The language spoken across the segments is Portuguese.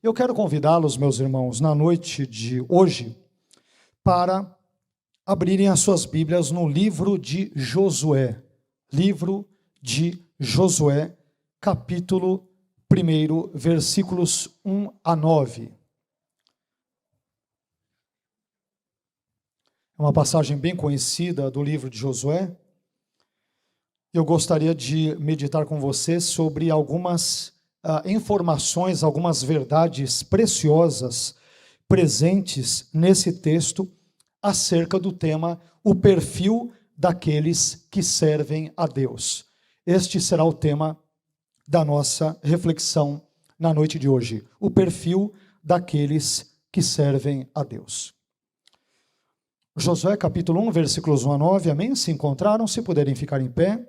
Eu quero convidá-los, meus irmãos, na noite de hoje, para abrirem as suas Bíblias no livro de Josué. Livro de Josué, capítulo 1, versículos 1 a 9. É uma passagem bem conhecida do livro de Josué. Eu gostaria de meditar com você sobre algumas informações, algumas verdades preciosas presentes nesse texto acerca do tema o perfil daqueles que servem a Deus. Este será o tema da nossa reflexão na noite de hoje, o perfil daqueles que servem a Deus. Josué capítulo 1, versículos 1 a 9, amém? Se encontraram, se puderem ficar em pé,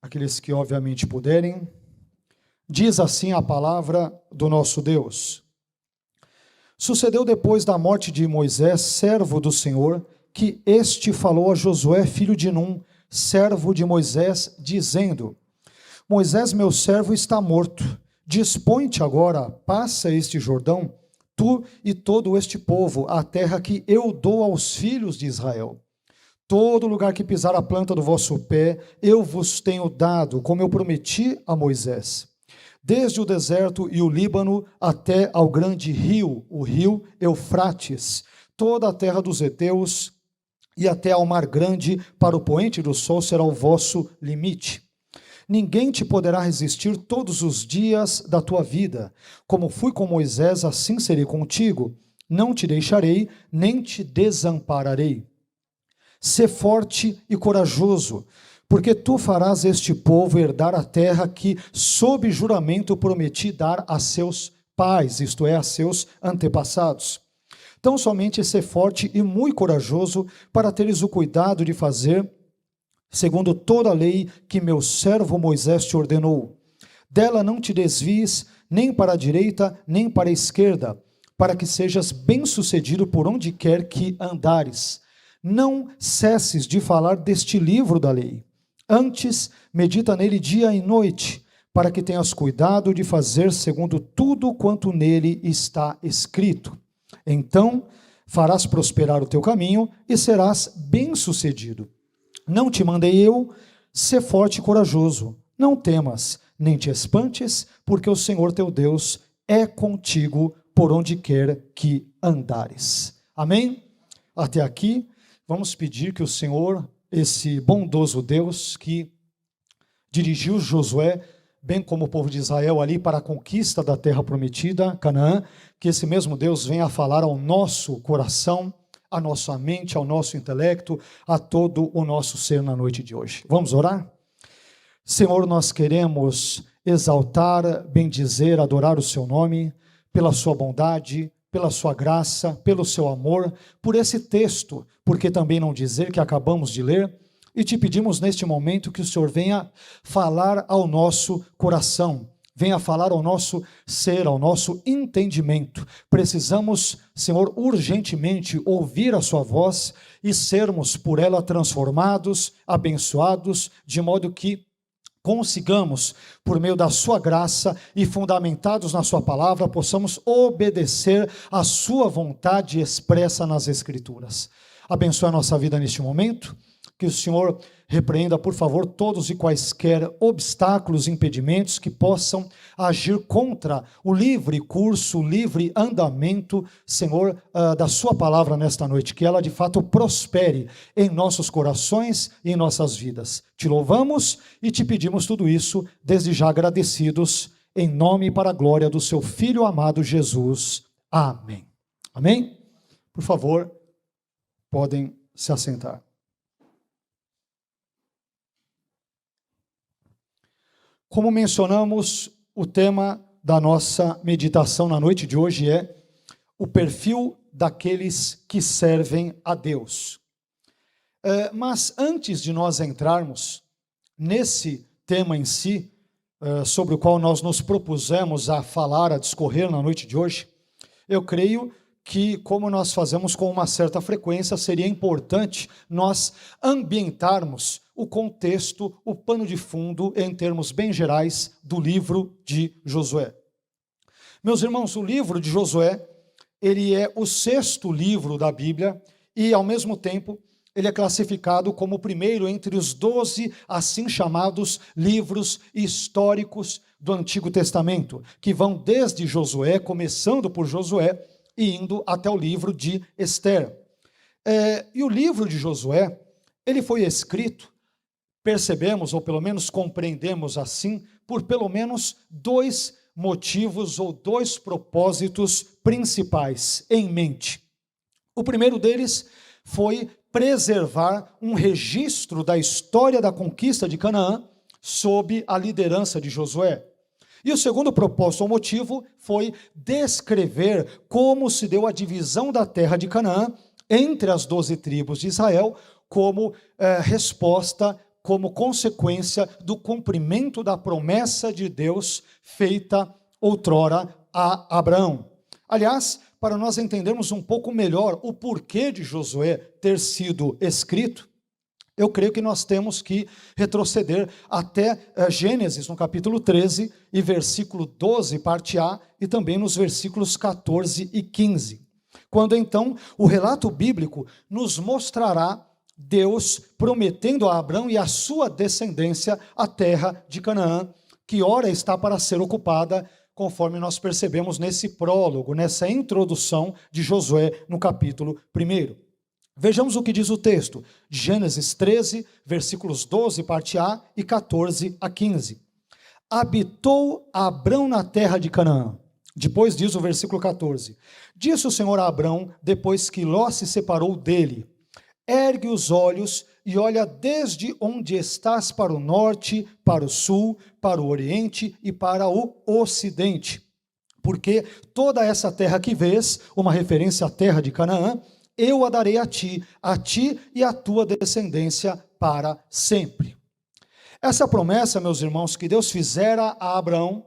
aqueles que obviamente puderem. Diz assim a palavra do nosso Deus. Sucedeu depois da morte de Moisés, servo do Senhor, que este falou a Josué, filho de Num, servo de Moisés, dizendo: Moisés, meu servo, está morto. Dispõe-te agora, passa este Jordão, tu e todo este povo, a terra que eu dou aos filhos de Israel. Todo lugar que pisar a planta do vosso pé, eu vos tenho dado, como eu prometi a Moisés. Desde o deserto e o Líbano até ao grande rio, o rio Eufrates, toda a terra dos heteus e até ao mar grande, para o poente do sol será o vosso limite. Ninguém te poderá resistir todos os dias da tua vida. Como fui com Moisés, assim serei contigo. Não te deixarei, nem te desampararei. Sê forte e corajoso, porque tu farás este povo herdar a terra que, sob juramento, prometi dar a seus pais, isto é, a seus antepassados. Tão somente sê forte e muito corajoso, para teres o cuidado de fazer segundo toda a lei que meu servo Moisés te ordenou. Dela não te desvies, nem para a direita, nem para a esquerda, para que sejas bem-sucedido por onde quer que andares. Não cesses de falar deste livro da lei. Antes, medita nele dia e noite, para que tenhas cuidado de fazer segundo tudo quanto nele está escrito. Então, farás prosperar o teu caminho e serás bem-sucedido. Não te mandei eu, sê forte e corajoso. Não temas, nem te espantes, porque o Senhor teu Deus é contigo por onde quer que andares. Amém? Até aqui, vamos pedir que o Senhor, esse bondoso Deus que dirigiu Josué, bem como o povo de Israel ali para a conquista da terra prometida, Canaã, que esse mesmo Deus venha a falar ao nosso coração, à nossa mente, ao nosso intelecto, a todo o nosso ser na noite de hoje. Vamos orar? Senhor, nós queremos exaltar, bendizer, adorar o seu nome, pela sua bondade, pela sua graça, pelo seu amor, por esse texto, porque também não dizer que acabamos de ler, e te pedimos neste momento que o Senhor venha falar ao nosso coração, venha falar ao nosso ser, ao nosso entendimento. Precisamos, Senhor, urgentemente ouvir a sua voz e sermos por ela transformados, abençoados, de modo que consigamos, por meio da sua graça e fundamentados na sua palavra, possamos obedecer à sua vontade expressa nas Escrituras. Abençoe a nossa vida neste momento, que o Senhor repreenda, por favor, todos e quaisquer obstáculos, impedimentos que possam agir contra o livre curso, o livre andamento, Senhor, da sua palavra nesta noite, que ela de fato prospere em nossos corações e em nossas vidas. Te louvamos e te pedimos tudo isso, desde já agradecidos, em nome e para a glória do seu Filho amado Jesus. Amém. Amém? Por favor, podem se assentar. Como mencionamos, o tema da nossa meditação na noite de hoje é o perfil daqueles que servem a Deus. Mas antes de nós entrarmos nesse tema em si, sobre o qual nós nos propusemos a falar, a discorrer na noite de hoje, eu creio que, como nós fazemos com uma certa frequência, seria importante nós ambientarmos o contexto, o pano de fundo, em termos bem gerais, do livro de Josué. Meus irmãos, o livro de Josué, ele é o 6º livro da Bíblia e, ao mesmo tempo, ele é classificado como o primeiro entre os 12 assim chamados livros históricos do Antigo Testamento, que vão desde Josué, começando por Josué e indo até o livro de Esther. E o livro de Josué, ele foi escrito, percebemos, ou pelo menos compreendemos assim, por pelo menos 2 motivos ou 2 propósitos principais em mente. O primeiro deles foi preservar um registro da história da conquista de Canaã sob a liderança de Josué. E o segundo propósito ou motivo foi descrever como se deu a divisão da terra de Canaã entre as 12 tribos de Israel como resposta, como consequência do cumprimento da promessa de Deus feita outrora a Abraão. Aliás, para nós entendermos um pouco melhor o porquê de Josué ter sido escrito, eu creio que nós temos que retroceder até Gênesis, no capítulo 13 e versículo 12, parte A, e também nos versículos 14 e 15. Quando então o relato bíblico nos mostrará Deus prometendo a Abraão e a sua descendência a terra de Canaã, que ora está para ser ocupada, conforme nós percebemos nesse prólogo, nessa introdução de Josué no capítulo 1. Vejamos o que diz o texto, Gênesis 13, versículos 12, parte A, e 14 a 15. Habitou Abrão na terra de Canaã. Depois diz o versículo 14. Disse o Senhor a Abrão, depois que Ló se separou dele: ergue os olhos e olha desde onde estás para o norte, para o sul, para o oriente e para o ocidente. Porque toda essa terra que vês, uma referência à terra de Canaã, eu a darei a ti e à tua descendência para sempre. Essa promessa, meus irmãos, que Deus fizera a Abraão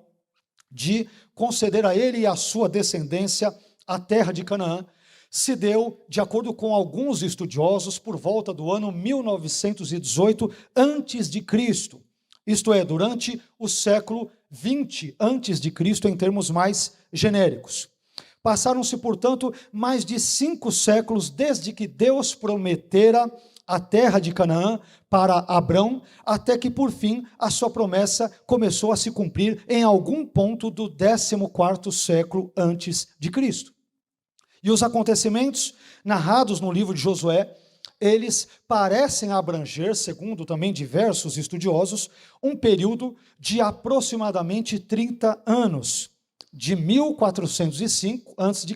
de conceder a ele e à sua descendência a terra de Canaã, se deu, de acordo com alguns estudiosos, por volta do ano 1918 a.C., isto é, durante o século 20 a.C., em termos mais genéricos. Passaram-se, portanto, mais de 5 séculos desde que Deus prometera a terra de Canaã para Abrão, até que, por fim, a sua promessa começou a se cumprir em algum ponto do 14º século antes de Cristo. E os acontecimentos narrados no livro de Josué, eles parecem abranger, segundo também diversos estudiosos, um período de aproximadamente 30 anos, de 1405 a.C.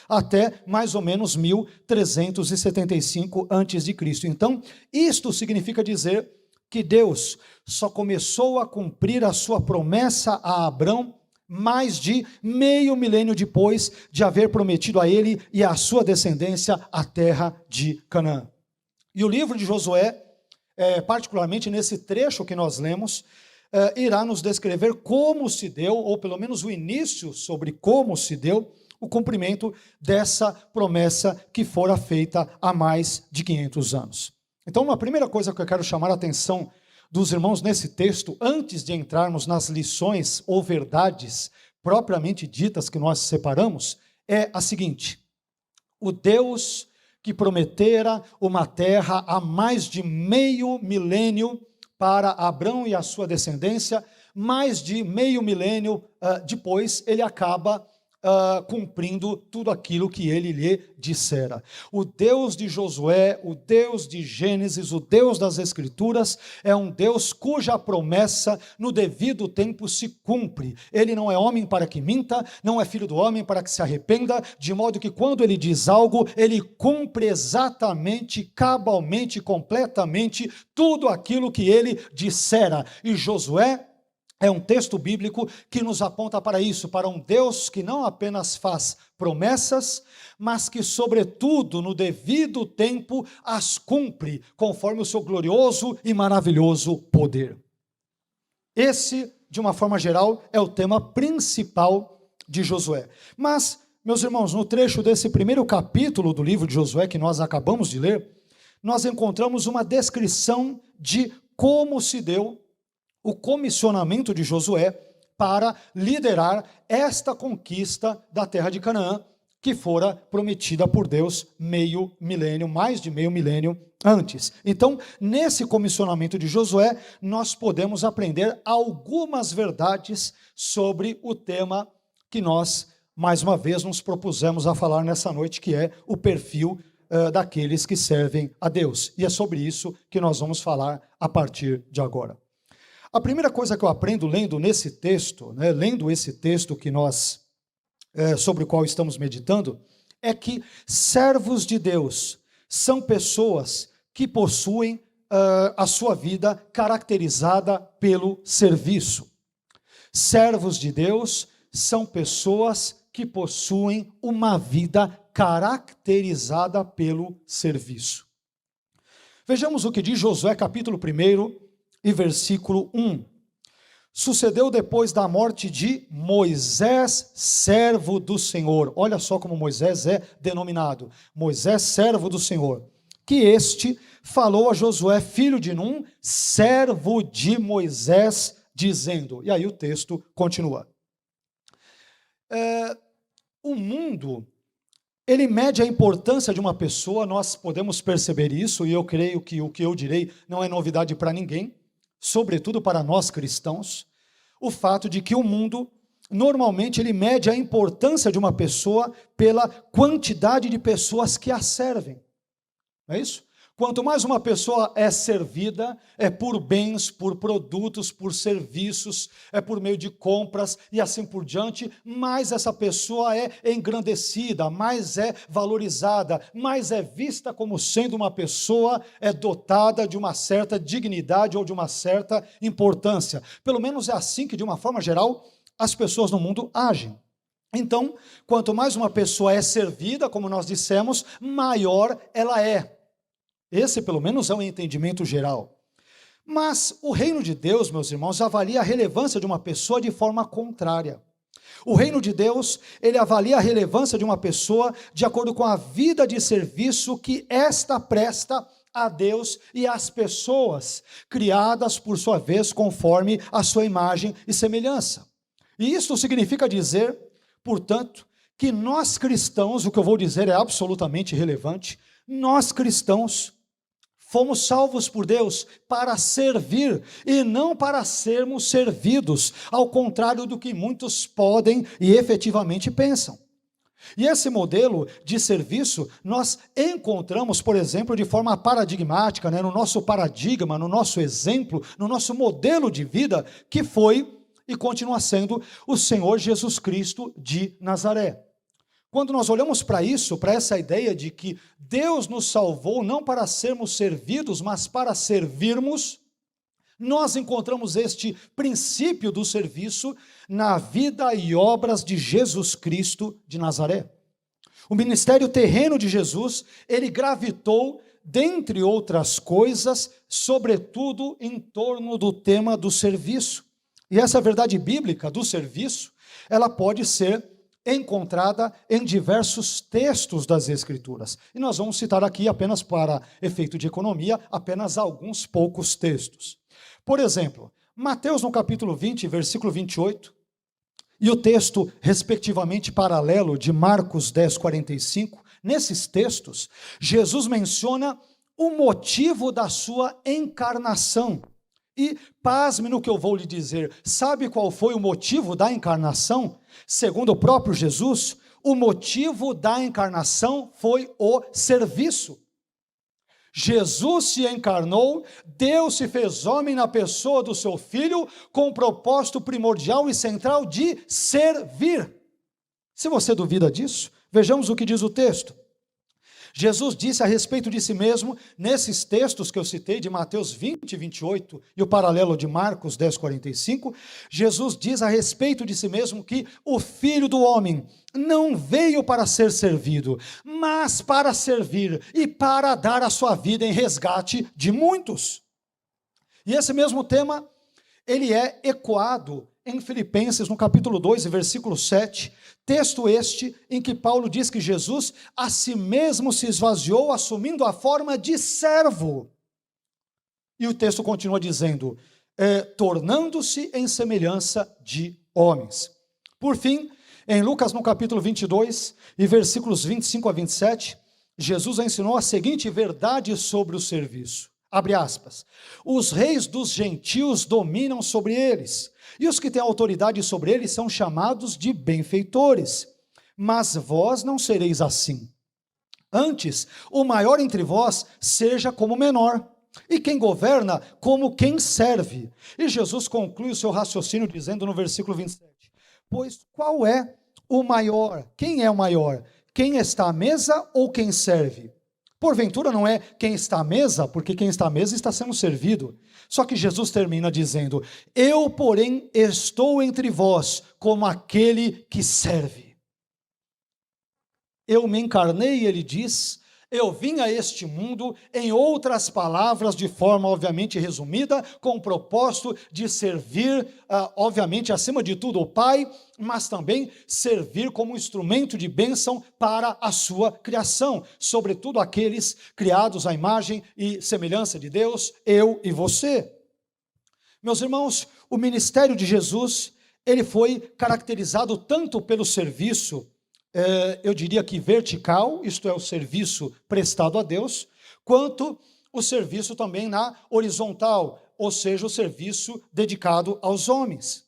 até mais ou menos 1375 a.C. Então, isto significa dizer que Deus só começou a cumprir a sua promessa a Abrão mais de meio milênio depois de haver prometido a ele e à sua descendência a terra de Canaã. E o livro de Josué, particularmente nesse trecho que nós lemos, irá nos descrever como se deu, ou pelo menos o início sobre como se deu, o cumprimento dessa promessa que fora feita há mais de 500 anos. Então, uma primeira coisa que eu quero chamar a atenção dos irmãos nesse texto, antes de entrarmos nas lições ou verdades propriamente ditas que nós separamos, é a seguinte: o Deus que prometera uma terra há mais de meio milênio para Abrão e a sua descendência, mais de meio milênio depois, ele acaba cumprindo tudo aquilo que ele lhe dissera. O Deus de Josué, o Deus de Gênesis, o Deus das Escrituras, é um Deus cuja promessa no devido tempo se cumpre. Ele não é homem para que minta, não é filho do homem para que se arrependa, de modo que quando ele diz algo, ele cumpre exatamente, cabalmente, completamente tudo aquilo que ele dissera. E Josué é um texto bíblico que nos aponta para isso, para um Deus que não apenas faz promessas, mas que, sobretudo, no devido tempo, as cumpre, conforme o seu glorioso e maravilhoso poder. Esse, de uma forma geral, é o tema principal de Josué. Mas, meus irmãos, no trecho desse primeiro capítulo do livro de Josué, que nós acabamos de ler, nós encontramos uma descrição de como se deu o comissionamento de Josué para liderar esta conquista da terra de Canaã, que fora prometida por Deus meio milênio, mais de meio milênio antes. Então, nesse comissionamento de Josué, nós podemos aprender algumas verdades sobre o tema que nós, mais uma vez, nos propusemos a falar nessa noite, que é o perfil daqueles que servem a Deus. E é sobre isso que nós vamos falar a partir de agora. A primeira coisa que eu aprendo lendo nesse texto, lendo esse texto que nós, sobre o qual estamos meditando, é que servos de Deus são pessoas que possuem a sua vida caracterizada pelo serviço. Servos de Deus são pessoas que possuem uma vida caracterizada pelo serviço. Vejamos o que diz Josué capítulo 1 e versículo 1. Sucedeu depois da morte de Moisés, servo do Senhor. Olha só como Moisés é denominado. Moisés, servo do Senhor. Que este falou a Josué, filho de Num, servo de Moisés, dizendo. E aí o texto continua. O mundo, ele mede a importância de uma pessoa, nós podemos perceber isso, e eu creio que o que eu direi não é novidade para ninguém, sobretudo para nós cristãos, o fato de que o mundo, normalmente, ele mede a importância de uma pessoa pela quantidade de pessoas que a servem. Não é isso? Quanto mais uma pessoa é servida, é por bens, por produtos, por serviços, é por meio de compras e assim por diante, mais essa pessoa é engrandecida, mais é valorizada, mais é vista como sendo uma pessoa dotada de uma certa dignidade ou de uma certa importância. Pelo menos é assim que, de uma forma geral, as pessoas no mundo agem. Então, quanto mais uma pessoa é servida, como nós dissemos, maior ela é. Esse, pelo menos, é um entendimento geral. Mas o reino de Deus, meus irmãos, avalia a relevância de uma pessoa de forma contrária. O reino de Deus, ele avalia a relevância de uma pessoa de acordo com a vida de serviço que esta presta a Deus e às pessoas, criadas, por sua vez, conforme a sua imagem e semelhança. E isso significa dizer, portanto, que nós cristãos, o que eu vou dizer é absolutamente relevante, nós cristãos fomos salvos por Deus para servir e não para sermos servidos, ao contrário do que muitos podem e efetivamente pensam. E esse modelo de serviço nós encontramos, por exemplo, de forma paradigmática, no nosso paradigma, no nosso exemplo, no nosso modelo de vida, que foi e continua sendo o Senhor Jesus Cristo de Nazaré. Quando nós olhamos para isso, para essa ideia de que Deus nos salvou não para sermos servidos, mas para servirmos, nós encontramos este princípio do serviço na vida e obras de Jesus Cristo de Nazaré. O ministério terreno de Jesus, ele gravitou, dentre outras coisas, sobretudo em torno do tema do serviço. E essa verdade bíblica do serviço, ela pode ser encontrada em diversos textos das Escrituras. E nós vamos citar aqui, apenas para efeito de economia, apenas alguns poucos textos. Por exemplo, Mateus no capítulo 20, versículo 28, e o texto, respectivamente, paralelo de Marcos 10, 45, nesses textos, Jesus menciona o motivo da sua encarnação. E, pasme no que eu vou lhe dizer, sabe qual foi o motivo da encarnação? Segundo o próprio Jesus, o motivo da encarnação foi o serviço. Jesus se encarnou, Deus se fez homem na pessoa do seu Filho, com o propósito primordial e central de servir. Se você duvida disso, vejamos o que diz o texto. Jesus disse a respeito de si mesmo, nesses textos que eu citei, de Mateus 20, 28, e o paralelo de Marcos 10, 45, Jesus diz a respeito de si mesmo que o Filho do Homem não veio para ser servido, mas para servir e para dar a sua vida em resgate de muitos. E esse mesmo tema, ele é ecoado em Filipenses, no capítulo 2, versículo 7, texto este em que Paulo diz que Jesus a si mesmo se esvaziou, assumindo a forma de servo. E o texto continua dizendo, tornando-se em semelhança de homens. Por fim, em Lucas, no capítulo 22, e versículos 25 a 27, Jesus ensinou a seguinte verdade sobre o serviço. Abre aspas. Os reis dos gentios dominam sobre eles, e os que têm autoridade sobre eles são chamados de benfeitores. Mas vós não sereis assim. Antes, o maior entre vós seja como o menor, e quem governa como quem serve. E Jesus conclui o seu raciocínio dizendo no versículo 27, pois qual é o maior? Quem é o maior? Quem está à mesa ou quem serve? Porventura não é quem está à mesa, porque quem está à mesa está sendo servido. Só que Jesus termina dizendo, eu, porém, estou entre vós como aquele que serve. Eu me encarnei, ele diz, eu vim a este mundo, em outras palavras, de forma obviamente resumida, com o propósito de servir, obviamente, acima de tudo, o Pai, mas também servir como instrumento de bênção para a sua criação, sobretudo aqueles criados à imagem e semelhança de Deus, eu e você. Meus irmãos, o ministério de Jesus, ele foi caracterizado tanto pelo serviço, eu diria que vertical, isto é, o serviço prestado a Deus, quanto o serviço também na horizontal, ou seja, o serviço dedicado aos homens.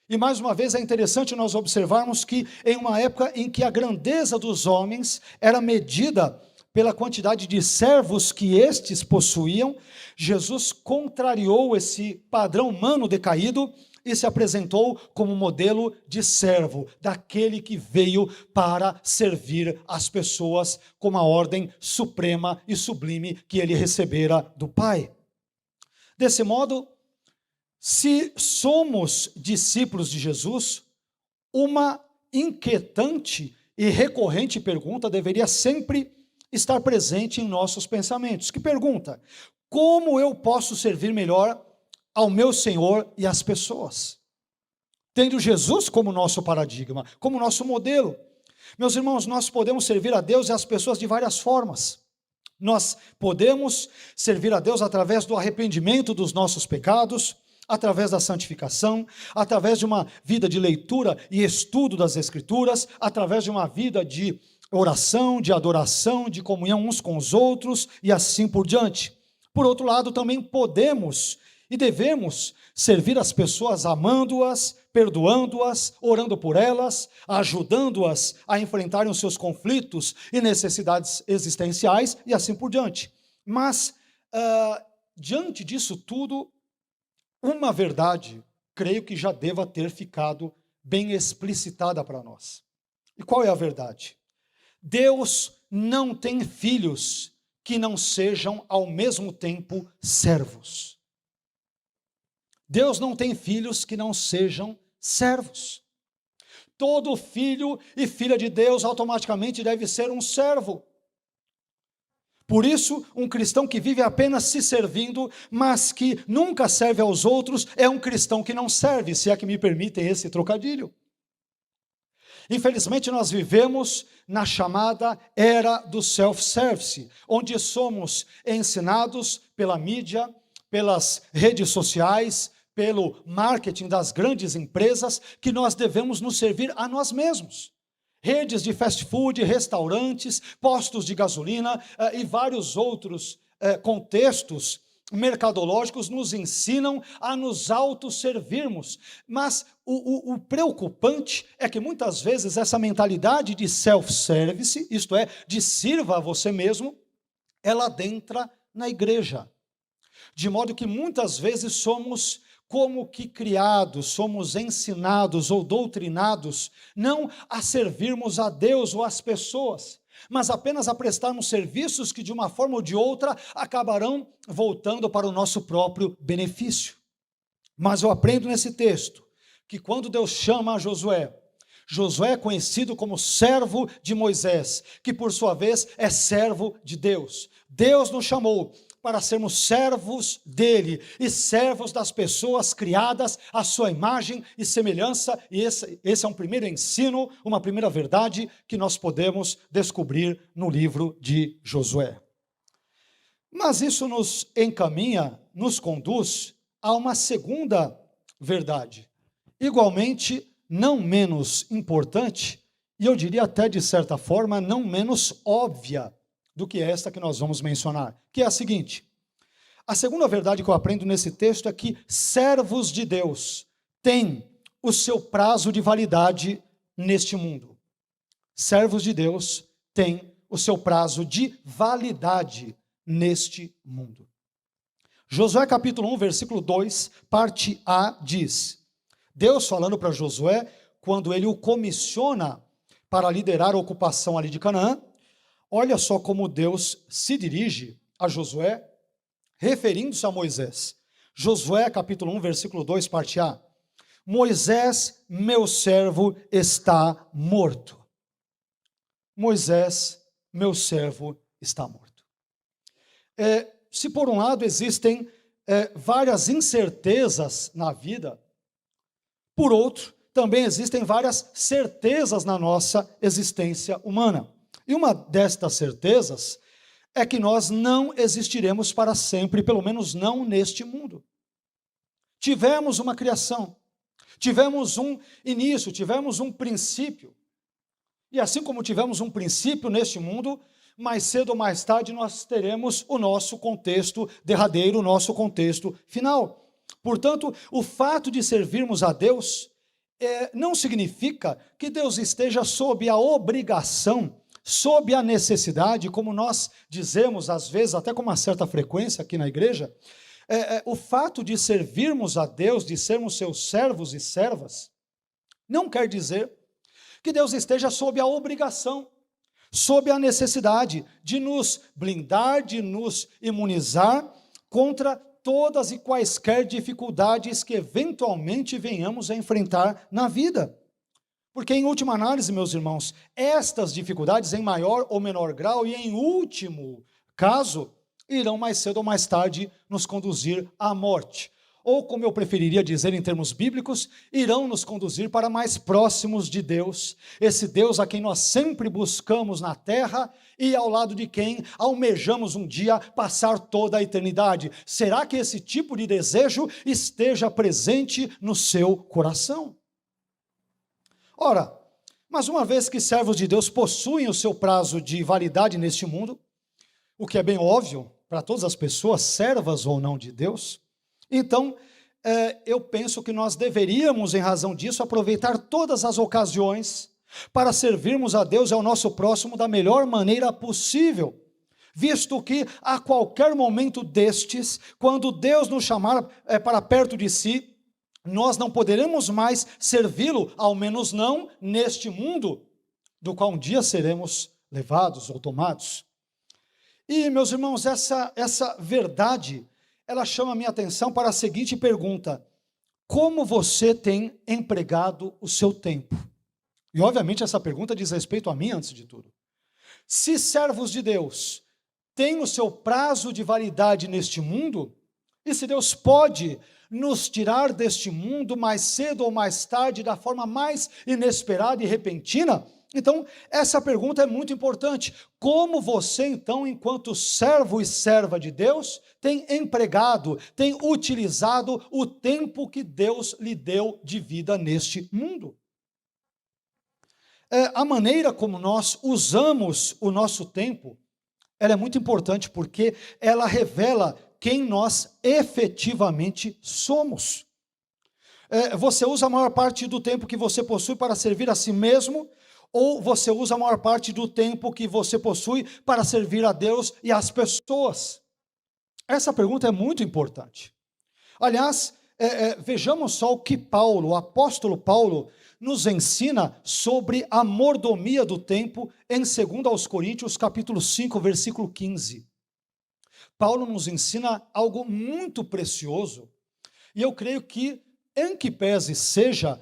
E mais uma vez é interessante nós observarmos que em uma época em que a grandeza dos homens era medida pela quantidade de servos que estes possuíam, Jesus contrariou esse padrão humano decaído e se apresentou como modelo de servo, daquele que veio para servir as pessoas com a ordem suprema e sublime que ele recebera do Pai. Desse modo, se somos discípulos de Jesus, uma inquietante e recorrente pergunta deveria sempre estar presente em nossos pensamentos. Que pergunta? Como eu posso servir melhor ao meu Senhor e às pessoas? Tendo Jesus como nosso paradigma, como nosso modelo. Meus irmãos, nós podemos servir a Deus e às pessoas de várias formas. Nós podemos servir a Deus através do arrependimento dos nossos pecados, através da santificação, através de uma vida de leitura e estudo das Escrituras, através de uma vida de oração, de adoração, de comunhão uns com os outros e assim por diante. Por outro lado, também podemos e devemos servir as pessoas amando-as, perdoando-as, orando por elas, ajudando-as a enfrentarem os seus conflitos e necessidades existenciais e assim por diante. Mas, diante disso tudo, uma verdade, creio que já deva ter ficado bem explicitada para nós. E qual é a verdade? Deus não tem filhos que não sejam ao mesmo tempo servos. Deus não tem filhos que não sejam servos. Todo filho e filha de Deus automaticamente deve ser um servo. Por isso, um cristão que vive apenas se servindo, mas que nunca serve aos outros, é um cristão que não serve, se é que me permitem esse trocadilho. Infelizmente, nós vivemos na chamada era do self-service, onde somos ensinados pela mídia, pelas redes sociais, pelo marketing das grandes empresas, que nós devemos nos servir a nós mesmos. Redes de fast food, restaurantes, postos de gasolina e vários outros contextos mercadológicos nos ensinam a nos autosservirmos. Mas o preocupante é que muitas vezes essa mentalidade de self-service, isto é, de sirva a você mesmo, ela adentra na igreja. De modo que muitas vezes somos como que criados, somos ensinados ou doutrinados, não a servirmos a Deus ou às pessoas, mas apenas a prestarmos serviços que de uma forma ou de outra acabarão voltando para o nosso próprio benefício. Mas eu aprendo nesse texto, que quando Deus chama a Josué, Josué é conhecido como servo de Moisés, que por sua vez é servo de Deus. Deus nos chamou para sermos servos dele e servos das pessoas criadas à sua imagem e semelhança, e esse é um primeiro ensino, uma primeira verdade que nós podemos descobrir no livro de Josué. Mas isso nos encaminha, nos conduz a uma segunda verdade. igualmente não menos importante, e eu diria até de certa forma não menos óbvia do que esta que nós vamos mencionar, que é a seguinte: a segunda verdade que eu aprendo nesse texto é que servos de Deus têm o seu prazo de validade neste mundo. Servos de Deus têm o seu prazo de validade neste mundo. Josué capítulo 1, versículo 2, parte A, diz: Deus falando para Josué, quando ele o comissiona para liderar a ocupação ali de Canaã, olha só como Deus se dirige a Josué, referindo-se a Moisés. Josué capítulo 1, versículo 2, parte A: Moisés, meu servo, está morto. Moisés, meu servo, está morto. Se por um lado existem várias incertezas na vida, por outro, também existem várias certezas na nossa existência humana. E uma destas certezas é que nós não existiremos para sempre, pelo menos não neste mundo. Tivemos uma criação, tivemos um início, tivemos um princípio. E assim como tivemos um princípio neste mundo, mais cedo ou mais tarde nós teremos o nosso contexto derradeiro, o nosso contexto final. Portanto, o fato de servirmos a Deus não significa que Deus esteja sob a obrigação, sob a necessidade, como nós dizemos às vezes, até com uma certa frequência aqui na igreja, o fato de servirmos a Deus, de sermos seus servos e servas, não quer dizer que Deus esteja sob a obrigação, sob a necessidade de nos blindar, de nos imunizar contra todas e quaisquer dificuldades que eventualmente venhamos a enfrentar na vida. Porque, em última análise, meus irmãos, estas dificuldades, em maior ou menor grau, e em último caso, irão mais cedo ou mais tarde nos conduzir à morte. Ou, como eu preferiria dizer em termos bíblicos, irão nos conduzir para mais próximos de Deus, esse Deus a quem nós sempre buscamos na terra e ao lado de quem almejamos um dia passar toda a eternidade. Será que esse tipo de desejo esteja presente no seu coração? Ora, mas uma vez que servos de Deus possuem o seu prazo de validade neste mundo, o que é bem óbvio para todas as pessoas, servas ou não de Deus, então, eu penso que nós deveríamos, em razão disso, aproveitar todas as ocasiões para servirmos a Deus e ao nosso próximo da melhor maneira possível, visto que a qualquer momento destes, quando Deus nos chamar para perto de si, nós não poderemos mais servi-lo, ao menos não neste mundo, do qual um dia seremos levados ou tomados. E, meus irmãos, essa verdade, ela chama a minha atenção para a seguinte pergunta: como você tem empregado o seu tempo? E obviamente essa pergunta diz respeito a mim antes de tudo. Se servos de Deus têm o seu prazo de validade neste mundo, e se Deus pode nos tirar deste mundo mais cedo ou mais tarde, da forma mais inesperada e repentina, então essa pergunta é muito importante. Como você então, enquanto servo e serva de Deus, tem empregado, tem utilizado o tempo que Deus lhe deu de vida neste mundo? A maneira como nós usamos o nosso tempo, ela é muito importante porque ela revela quem nós efetivamente somos. Você usa a maior parte do tempo que você possui para servir a si mesmo, ou você usa a maior parte do tempo que você possui para servir a Deus e às pessoas? Essa pergunta é muito importante. Aliás, vejamos só o que Paulo, o apóstolo Paulo, nos ensina sobre a mordomia do tempo em 2 aos Coríntios, capítulo 5, versículo 15. Paulo nos ensina algo muito precioso, e eu creio que, em que pese seja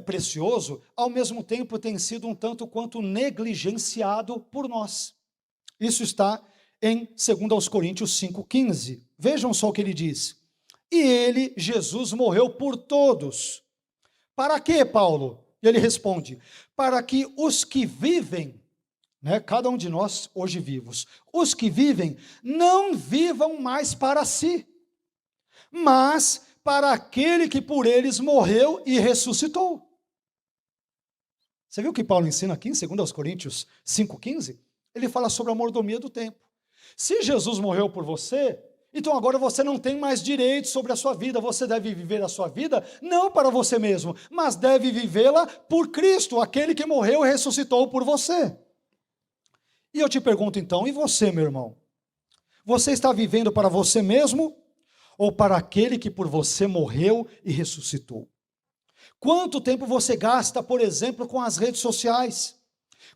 precioso, ao mesmo tempo tem sido um tanto quanto negligenciado por nós. Isso está em 2 aos Coríntios 5,15. Vejam só o que ele diz: e ele, Jesus, morreu por todos. Para quê, Paulo? E ele responde: para que os que vivem, cada um de nós hoje vivos, os que vivem não vivam mais para si, mas para aquele que por eles morreu e ressuscitou. Você viu o que Paulo ensina aqui em 2 Coríntios 5,15? Ele fala sobre a mordomia do tempo. Se Jesus morreu por você, então agora você não tem mais direito sobre a sua vida, você deve viver a sua vida não para você mesmo, mas deve vivê-la por Cristo, aquele que morreu e ressuscitou por você. E eu te pergunto então, e você, meu irmão? Você está vivendo para você mesmo ou para aquele que por você morreu e ressuscitou? Quanto tempo você gasta, por exemplo, com as redes sociais?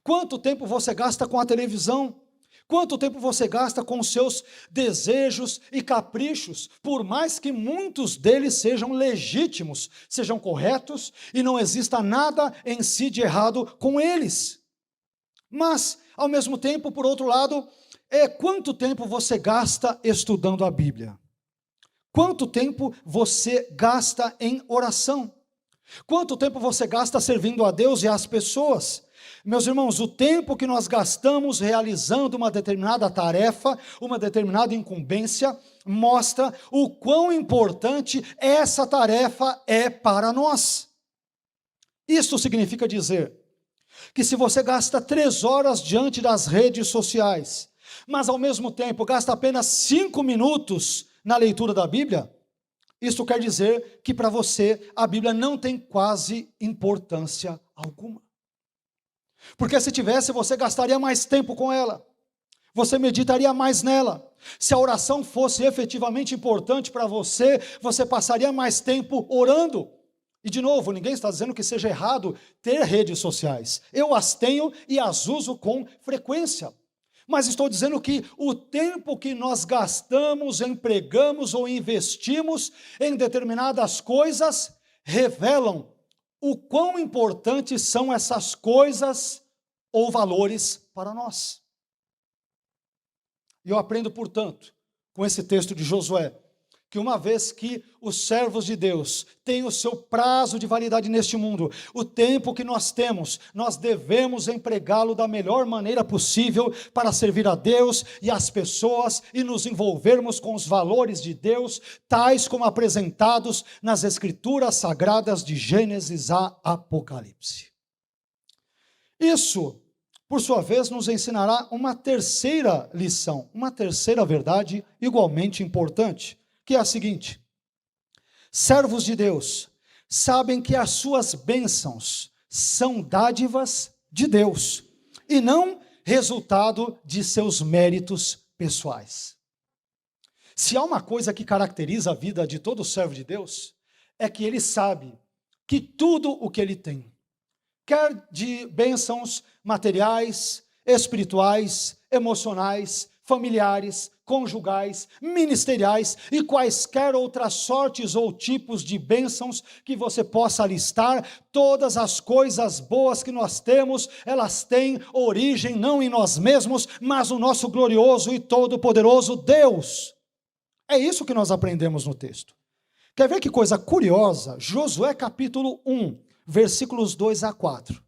Quanto tempo você gasta com a televisão? Quanto tempo você gasta com os seus desejos e caprichos, por mais que muitos deles sejam legítimos, sejam corretos e não exista nada em si de errado com eles? Mas, ao mesmo tempo, por outro lado, quanto tempo você gasta estudando a Bíblia? Quanto tempo você gasta em oração? Quanto tempo você gasta servindo a Deus e às pessoas? Meus irmãos, o tempo que nós gastamos realizando uma determinada tarefa, uma determinada incumbência, mostra o quão importante essa tarefa é para nós. Isso significa dizer que se você gasta 3 horas diante das redes sociais, mas ao mesmo tempo gasta apenas 5 minutos na leitura da Bíblia, isso quer dizer que para você a Bíblia não tem quase importância alguma. Porque se tivesse, você gastaria mais tempo com ela, você meditaria mais nela. Se a oração fosse efetivamente importante para você, você passaria mais tempo orando. E de novo, ninguém está dizendo que seja errado ter redes sociais. Eu as tenho e as uso com frequência. Mas estou dizendo que o tempo que nós gastamos, empregamos ou investimos em determinadas coisas, revelam o quão importantes são essas coisas ou valores para nós. E eu aprendo, portanto, com esse texto de Josué, que uma vez que os servos de Deus têm o seu prazo de validade neste mundo, o tempo que nós temos, nós devemos empregá-lo da melhor maneira possível para servir a Deus e as pessoas e nos envolvermos com os valores de Deus, tais como apresentados nas Escrituras Sagradas de Gênesis a Apocalipse. Isso, por sua vez, nos ensinará uma terceira lição, uma terceira verdade igualmente importante, que é a seguinte: servos de Deus sabem que as suas bênçãos são dádivas de Deus e não resultado de seus méritos pessoais. Se há uma coisa que caracteriza a vida de todo servo de Deus, é que ele sabe que tudo o que ele tem, quer de bênçãos materiais, espirituais, emocionais, familiares, conjugais, ministeriais e quaisquer outras sortes ou tipos de bênçãos que você possa listar, todas as coisas boas que nós temos, elas têm origem não em nós mesmos, mas no nosso glorioso e todo-poderoso Deus. É isso que nós aprendemos no texto. Quer ver que coisa curiosa? Josué capítulo 1, versículos 2 a 4.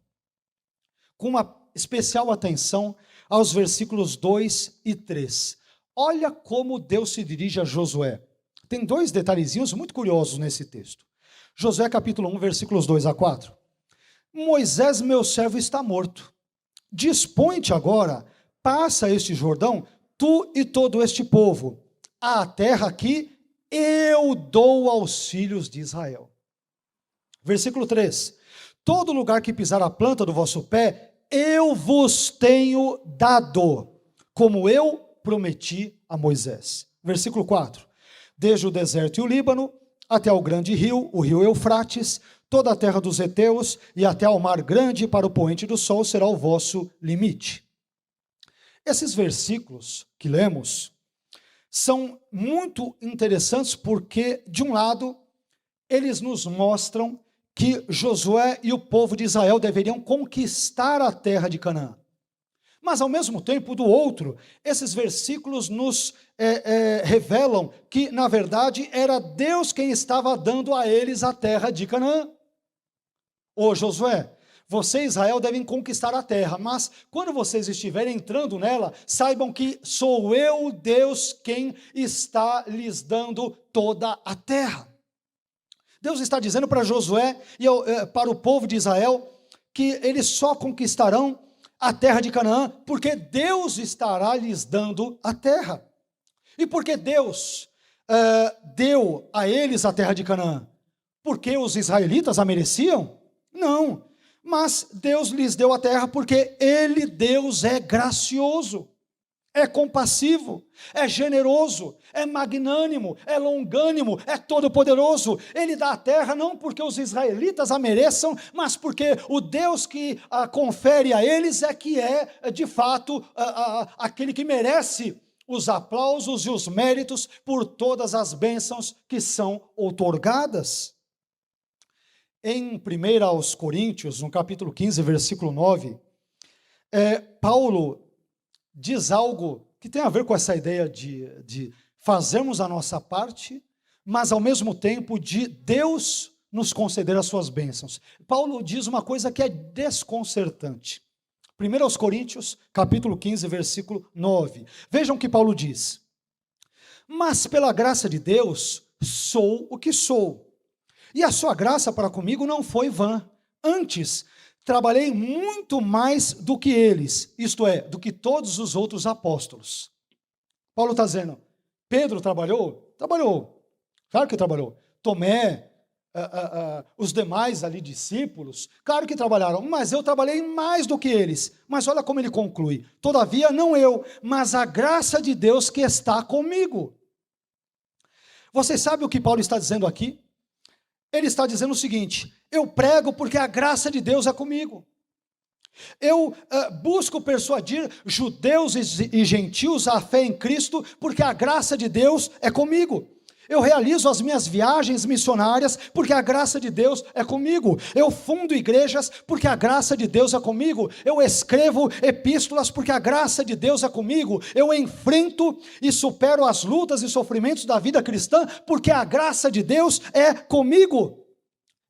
Com uma especial atenção aos versículos 2 e 3. Olha como Deus se dirige a Josué. Tem 2 detalhezinhos muito curiosos nesse texto. Josué capítulo 1, versículos 2 a 4. Moisés, meu servo, está morto. Dispõe-te agora, passa este Jordão, tu e todo este povo, à terra que eu dou aos filhos de Israel. Versículo 3. Todo lugar que pisar a planta do vosso pé, eu vos tenho dado, como eu prometi a Moisés. Versículo 4. Desde o deserto e o Líbano, até o grande rio, o rio Eufrates, toda a terra dos heteus, e até ao mar grande para o poente do sol será o vosso limite. Esses versículos que lemos são muito interessantes porque, de um lado, eles nos mostram que Josué e o povo de Israel deveriam conquistar a terra de Canaã. Mas, ao mesmo tempo, do outro, esses versículos nos revelam que, na verdade, era Deus quem estava dando a eles a terra de Canaã. Ô Josué, você e Israel devem conquistar a terra, mas quando vocês estiverem entrando nela, saibam que sou eu, Deus, quem está lhes dando toda a terra. Deus está dizendo para Josué e para o povo de Israel que eles só conquistarão a terra de Canaã porque Deus estará lhes dando a terra. E porque Deus deu a eles a terra de Canaã? Porque os israelitas a mereciam? Não, mas Deus lhes deu a terra porque Ele, Deus, é gracioso, é compassivo, é generoso, é magnânimo, é longânimo, é todo-poderoso. Ele dá a terra não porque os israelitas a mereçam, mas porque o Deus que a confere a eles é que é, de fato, aquele que merece os aplausos e os méritos por todas as bênçãos que são outorgadas. Em 1 aos Coríntios, no capítulo 15, versículo 9, Paulo diz algo que tem a ver com essa ideia de fazermos a nossa parte, mas ao mesmo tempo de Deus nos conceder as suas bênçãos. Paulo diz uma coisa que é desconcertante. 1 aos Coríntios, capítulo 15, versículo 9. Vejam o que Paulo diz. Mas pela graça de Deus, sou o que sou. E a sua graça para comigo não foi vã. Antes, trabalhei muito mais do que eles, isto é, do que todos os outros apóstolos. Paulo está dizendo, Pedro trabalhou? Trabalhou. Claro que trabalhou. Tomé, os demais ali discípulos, claro que trabalharam, mas eu trabalhei mais do que eles. Mas olha como ele conclui, todavia não eu, mas a graça de Deus que está comigo. Você sabe o que Paulo está dizendo aqui? Ele está dizendo o seguinte, eu prego porque a graça de Deus é comigo. Eu busco persuadir judeus e gentios à fé em Cristo porque a graça de Deus é comigo. Eu realizo as minhas viagens missionárias porque a graça de Deus é comigo. Eu fundo igrejas porque a graça de Deus é comigo. Eu escrevo epístolas porque a graça de Deus é comigo. Eu enfrento e supero as lutas e sofrimentos da vida cristã porque a graça de Deus é comigo.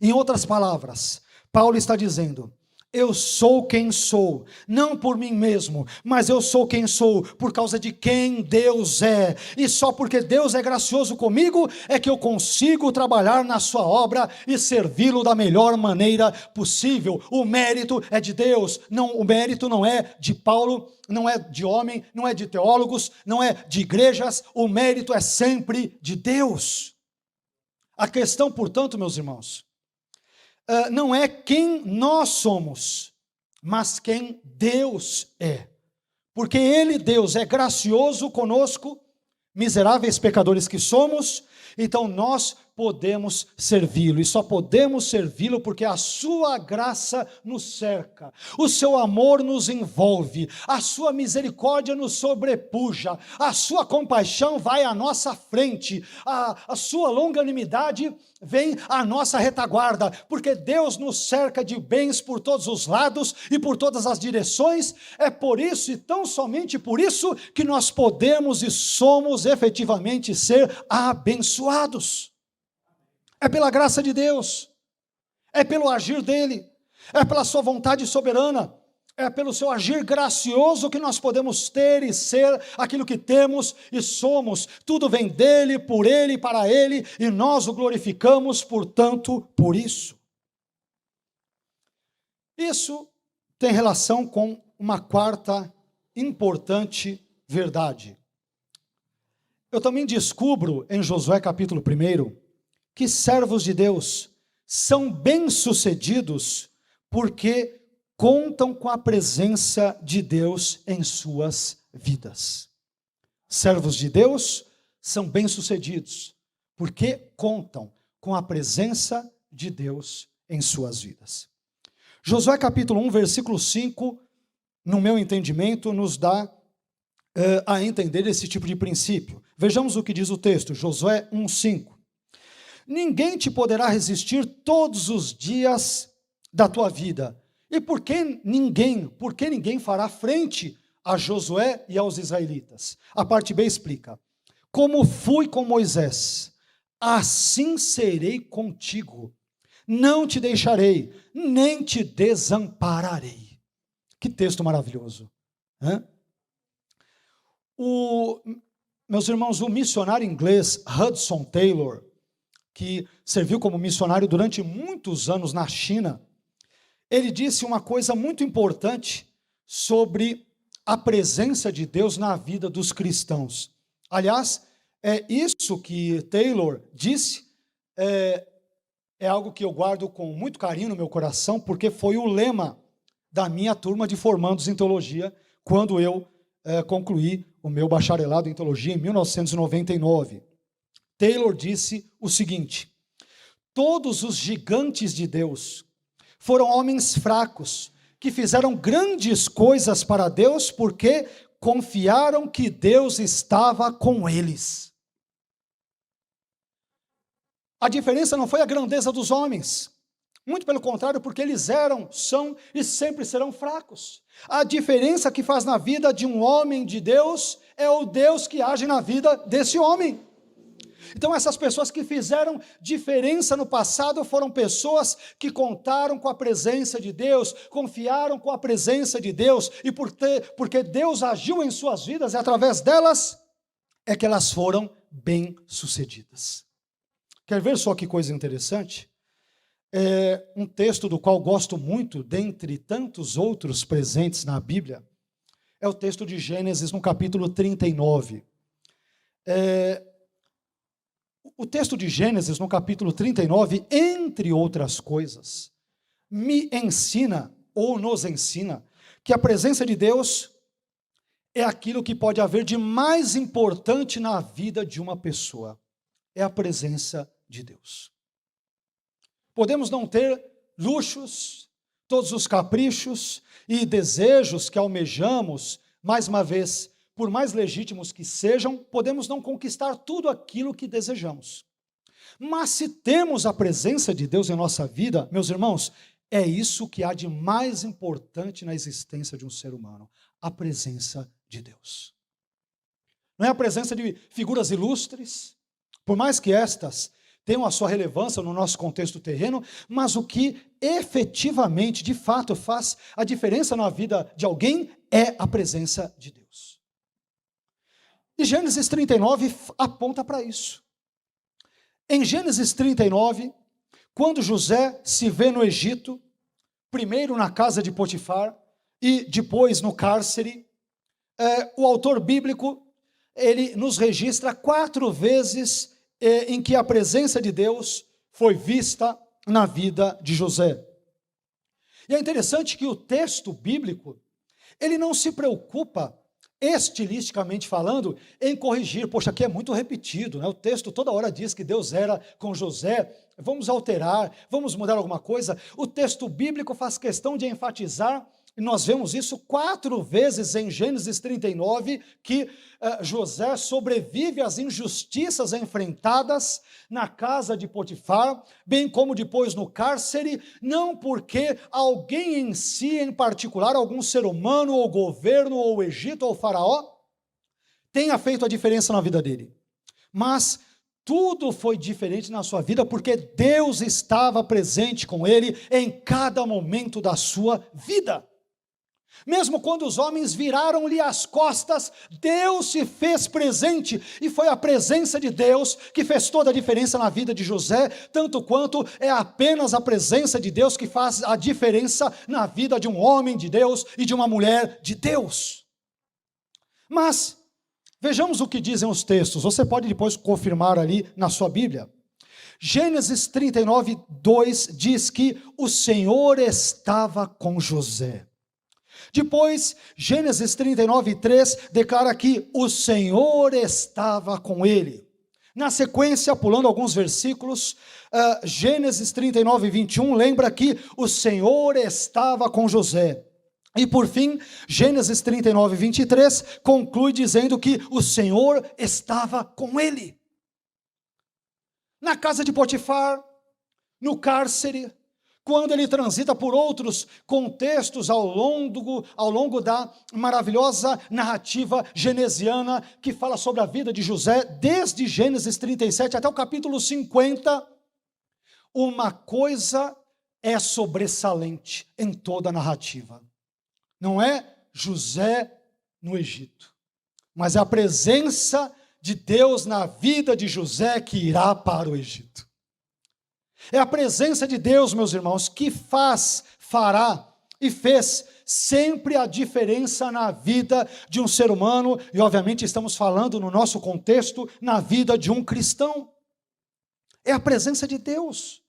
Em outras palavras, Paulo está dizendo, eu sou quem sou, não por mim mesmo, mas eu sou quem sou por causa de quem Deus é, e só porque Deus é gracioso comigo, é que eu consigo trabalhar na sua obra e servi-lo da melhor maneira possível. O mérito é de Deus, o mérito não é de Paulo, não é de homem, não é de teólogos, não é de igrejas, o mérito é sempre de Deus. A questão, portanto, meus irmãos, não é quem nós somos, mas quem Deus é. Porque Ele, Deus, é gracioso conosco, miseráveis pecadores que somos, então nós podemos servi-lo, e só podemos servi-lo porque a sua graça nos cerca, o seu amor nos envolve, a sua misericórdia nos sobrepuja, a sua compaixão vai à nossa frente, a sua longanimidade vem à nossa retaguarda, porque Deus nos cerca de bens por todos os lados e por todas as direções. É por isso e tão somente por isso que nós podemos e somos efetivamente ser abençoados. É pela graça de Deus, é pelo agir dele, é pela sua vontade soberana, é pelo seu agir gracioso que nós podemos ter e ser aquilo que temos e somos. Tudo vem dele, por ele e para ele, e nós o glorificamos, portanto, por isso. Isso tem relação com uma quarta importante verdade. Eu também descubro em Josué capítulo 1, que servos de Deus são bem-sucedidos porque contam com a presença de Deus em suas vidas. Servos de Deus são bem-sucedidos porque contam com a presença de Deus em suas vidas. Josué capítulo 1, versículo 5, no meu entendimento, nos dá a entender esse tipo de princípio. Vejamos o que diz o texto, Josué 1, 5. Ninguém te poderá resistir todos os dias da tua vida. E por que ninguém fará frente a Josué e aos israelitas? A parte B explica. Como fui com Moisés, assim serei contigo. Não te deixarei, nem te desampararei. Que texto maravilhoso. Meus irmãos, o missionário inglês Hudson Taylor, que serviu como missionário durante muitos anos na China, ele disse uma coisa muito importante sobre a presença de Deus na vida dos cristãos. Aliás, é isso que Taylor disse, é algo que eu guardo com muito carinho no meu coração, porque foi o lema da minha turma de formandos em teologia, quando eu concluí o meu bacharelado em teologia em 1999. Taylor disse o seguinte: todos os gigantes de Deus foram homens fracos, que fizeram grandes coisas para Deus, porque confiaram que Deus estava com eles. A diferença não foi a grandeza dos homens, muito pelo contrário, porque eles eram, são e sempre serão fracos. A diferença que faz na vida de um homem de Deus é o Deus que age na vida desse homem. Então essas pessoas que fizeram diferença no passado foram pessoas que contaram com a presença de Deus, confiaram com a presença de Deus, e porque Deus agiu em suas vidas, e através delas é que elas foram bem-sucedidas. Quer ver só que coisa interessante? Um texto do qual gosto muito, dentre tantos outros presentes na Bíblia, é o texto de Gênesis, no capítulo 39. O texto de Gênesis, no capítulo 39, entre outras coisas, me ensina, ou nos ensina, que a presença de Deus é aquilo que pode haver de mais importante na vida de uma pessoa. É a presença de Deus. Podemos não ter luxos, todos os caprichos e desejos que almejamos, mais uma vez, por mais legítimos que sejam, podemos não conquistar tudo aquilo que desejamos. Mas se temos a presença de Deus em nossa vida, meus irmãos, é isso que há de mais importante na existência de um ser humano, a presença de Deus. Não é a presença de figuras ilustres, por mais que estas tenham a sua relevância no nosso contexto terreno, mas o que efetivamente, de fato, faz a diferença na vida de alguém é a presença de Deus. E Gênesis 39 aponta para isso. Em Gênesis 39, quando José se vê no Egito, primeiro na casa de Potifar e depois no cárcere, o autor bíblico, ele nos registra 4 vezes em que a presença de Deus foi vista na vida de José. E é interessante que o texto bíblico, ele não se preocupa, estilisticamente falando, em corrigir. Poxa, aqui é muito repetido, né? O texto toda hora diz que Deus era com José, vamos alterar, vamos mudar alguma coisa. O texto bíblico faz questão de enfatizar, e nós vemos isso 4 vezes em Gênesis 39, que José sobrevive às injustiças enfrentadas na casa de Potifar, bem como depois no cárcere, não porque alguém em si, em particular, algum ser humano, ou governo, ou Egito, ou faraó, tenha feito a diferença na vida dele. Mas tudo foi diferente na sua vida, porque Deus estava presente com ele em cada momento da sua vida. Mesmo quando os homens viraram-lhe as costas, Deus se fez presente, e foi a presença de Deus que fez toda a diferença na vida de José, tanto quanto é apenas a presença de Deus que faz a diferença na vida de um homem de Deus e de uma mulher de Deus. Mas, vejamos o que dizem os textos, você pode depois confirmar ali na sua Bíblia. Gênesis 39, 2 diz que o Senhor estava com José. Depois, Gênesis 39, 3 declara que o Senhor estava com ele. Na sequência, pulando alguns versículos, Gênesis 39, 21 lembra que o Senhor estava com José. E por fim, Gênesis 39, 23 conclui dizendo que o Senhor estava com ele. Na casa de Potifar, no cárcere, quando ele transita por outros contextos ao longo da maravilhosa narrativa genesiana, que fala sobre a vida de José, desde Gênesis 37 até o capítulo 50, uma coisa é sobressalente em toda a narrativa. Não é José no Egito, mas é a presença de Deus na vida de José que irá para o Egito. É a presença de Deus, meus irmãos, que faz, fará e fez sempre a diferença na vida de um ser humano, e obviamente estamos falando no nosso contexto, na vida de um cristão. É a presença de Deus.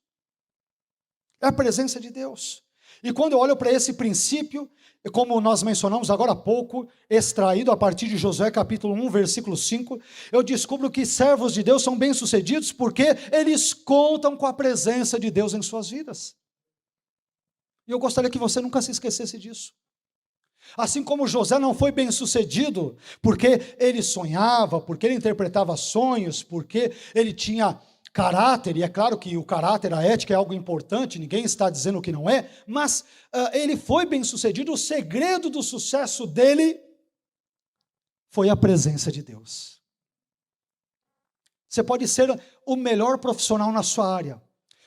É a presença de Deus. E quando eu olho para esse princípio, como nós mencionamos agora há pouco, extraído a partir de Josué capítulo 1, versículo 5, eu descubro que servos de Deus são bem-sucedidos porque eles contam com a presença de Deus em suas vidas. E eu gostaria que você nunca se esquecesse disso. Assim como José não foi bem-sucedido porque ele sonhava, porque ele interpretava sonhos, porque ele tinha caráter, e é claro que o caráter, a ética é algo importante, ninguém está dizendo que não é, mas ele foi bem-sucedido, o segredo do sucesso dele foi a presença de Deus. Você pode ser o melhor profissional na sua área,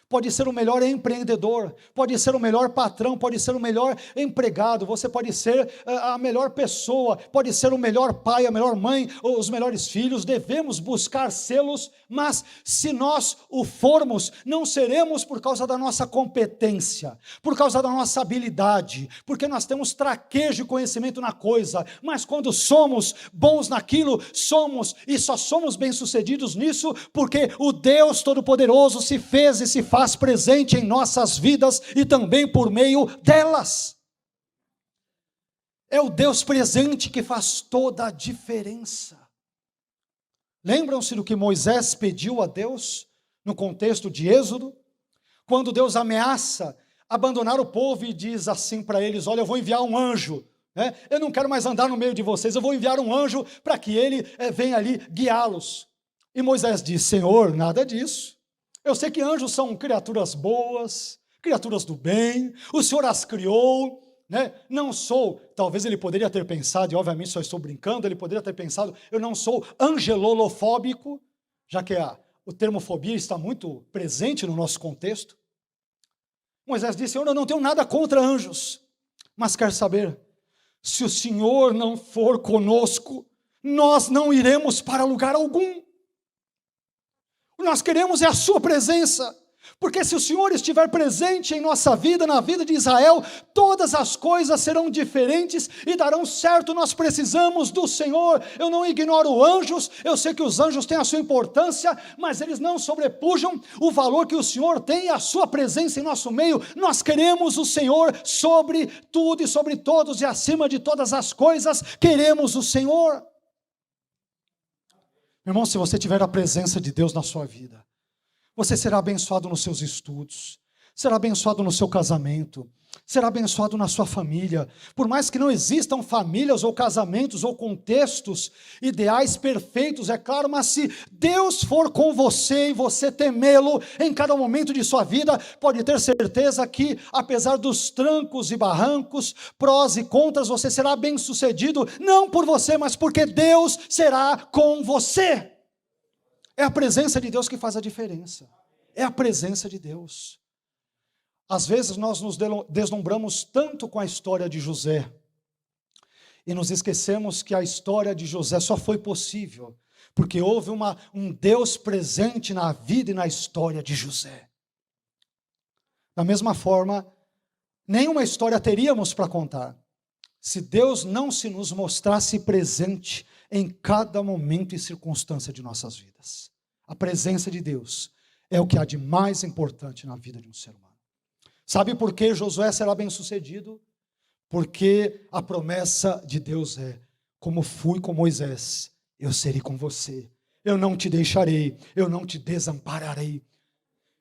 pode ser o melhor empreendedor, pode ser o melhor patrão, pode ser o melhor empregado, você pode ser a melhor pessoa, pode ser o melhor pai, a melhor mãe, os melhores filhos, devemos buscar selos, mas se nós o formos, não seremos por causa da nossa competência, por causa da nossa habilidade, porque nós temos traquejo e conhecimento na coisa, mas quando somos bons naquilo, somos e só somos bem-sucedidos nisso, porque o Deus Todo-Poderoso se fez e se faz presente em nossas vidas e também por meio delas. É o Deus presente que faz toda a diferença. Lembram-se do que Moisés pediu a Deus no contexto de Êxodo? Quando Deus ameaça abandonar o povo e diz assim para eles: olha, eu vou enviar um anjo, né? Eu não quero mais andar no meio de vocês, eu vou enviar um anjo para que ele venha ali guiá-los. E Moisés diz: Senhor, nada disso. Eu sei que anjos são criaturas boas, criaturas do bem, o Senhor as criou, né? Não sou, talvez ele poderia ter pensado, e obviamente só estou brincando, ele poderia ter pensado, eu não sou angelolofóbico, já que o termo fobia está muito presente no nosso contexto. Moisés disse: Senhor, eu não tenho nada contra anjos, mas quero saber, se o Senhor não for conosco, nós não iremos para lugar algum. Nós queremos a sua presença, porque se o Senhor estiver presente em nossa vida, na vida de Israel, todas as coisas serão diferentes e darão certo. Nós precisamos do Senhor. Eu não ignoro anjos, eu sei que os anjos têm a sua importância, mas eles não sobrepujam o valor que o Senhor tem e a sua presença em nosso meio. Nós queremos o Senhor sobre tudo e sobre todos, e acima de todas as coisas, queremos o Senhor. Meu irmão, se você tiver a presença de Deus na sua vida, você será abençoado nos seus estudos, será abençoado no seu casamento, será abençoado na sua família. Por mais que não existam famílias ou casamentos ou contextos ideais perfeitos, é claro, mas se Deus for com você e você temê-lo em cada momento de sua vida, pode ter certeza que, apesar dos trancos e barrancos, prós e contras, você será bem-sucedido, não por você, mas porque Deus será com você. É a presença de Deus que faz a diferença. É a presença de Deus. Às vezes nós nos deslumbramos tanto com a história de José e nos esquecemos que a história de José só foi possível porque houve um Deus presente na vida e na história de José. Da mesma forma, nenhuma história teríamos para contar se Deus não se nos mostrasse presente em cada momento e circunstância de nossas vidas. A presença de Deus é o que há de mais importante na vida de um ser humano. Sabe por que Josué será bem-sucedido? Porque a promessa de Deus é: como fui com Moisés, eu serei com você. Eu não te deixarei, eu não te desampararei.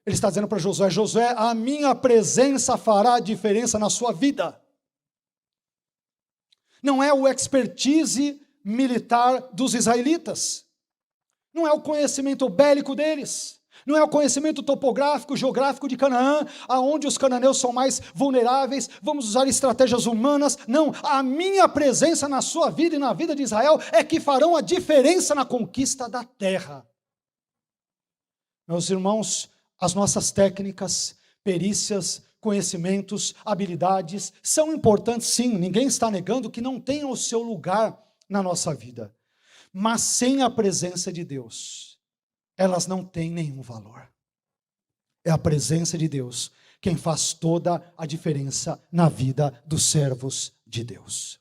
Ele está dizendo para Josué: Josué, a minha presença fará a diferença na sua vida. Não é o expertise militar dos israelitas, não é o conhecimento bélico deles, não é o conhecimento topográfico, geográfico de Canaã, aonde os cananeus são mais vulneráveis, vamos usar estratégias humanas. Não, a minha presença na sua vida e na vida de Israel é que farão a diferença na conquista da terra. Meus irmãos, as nossas técnicas, perícias, conhecimentos, habilidades são importantes, sim, ninguém está negando que não tenham o seu lugar na nossa vida, mas sem a presença de Deus, elas não têm nenhum valor. É a presença de Deus quem faz toda a diferença na vida dos servos de Deus.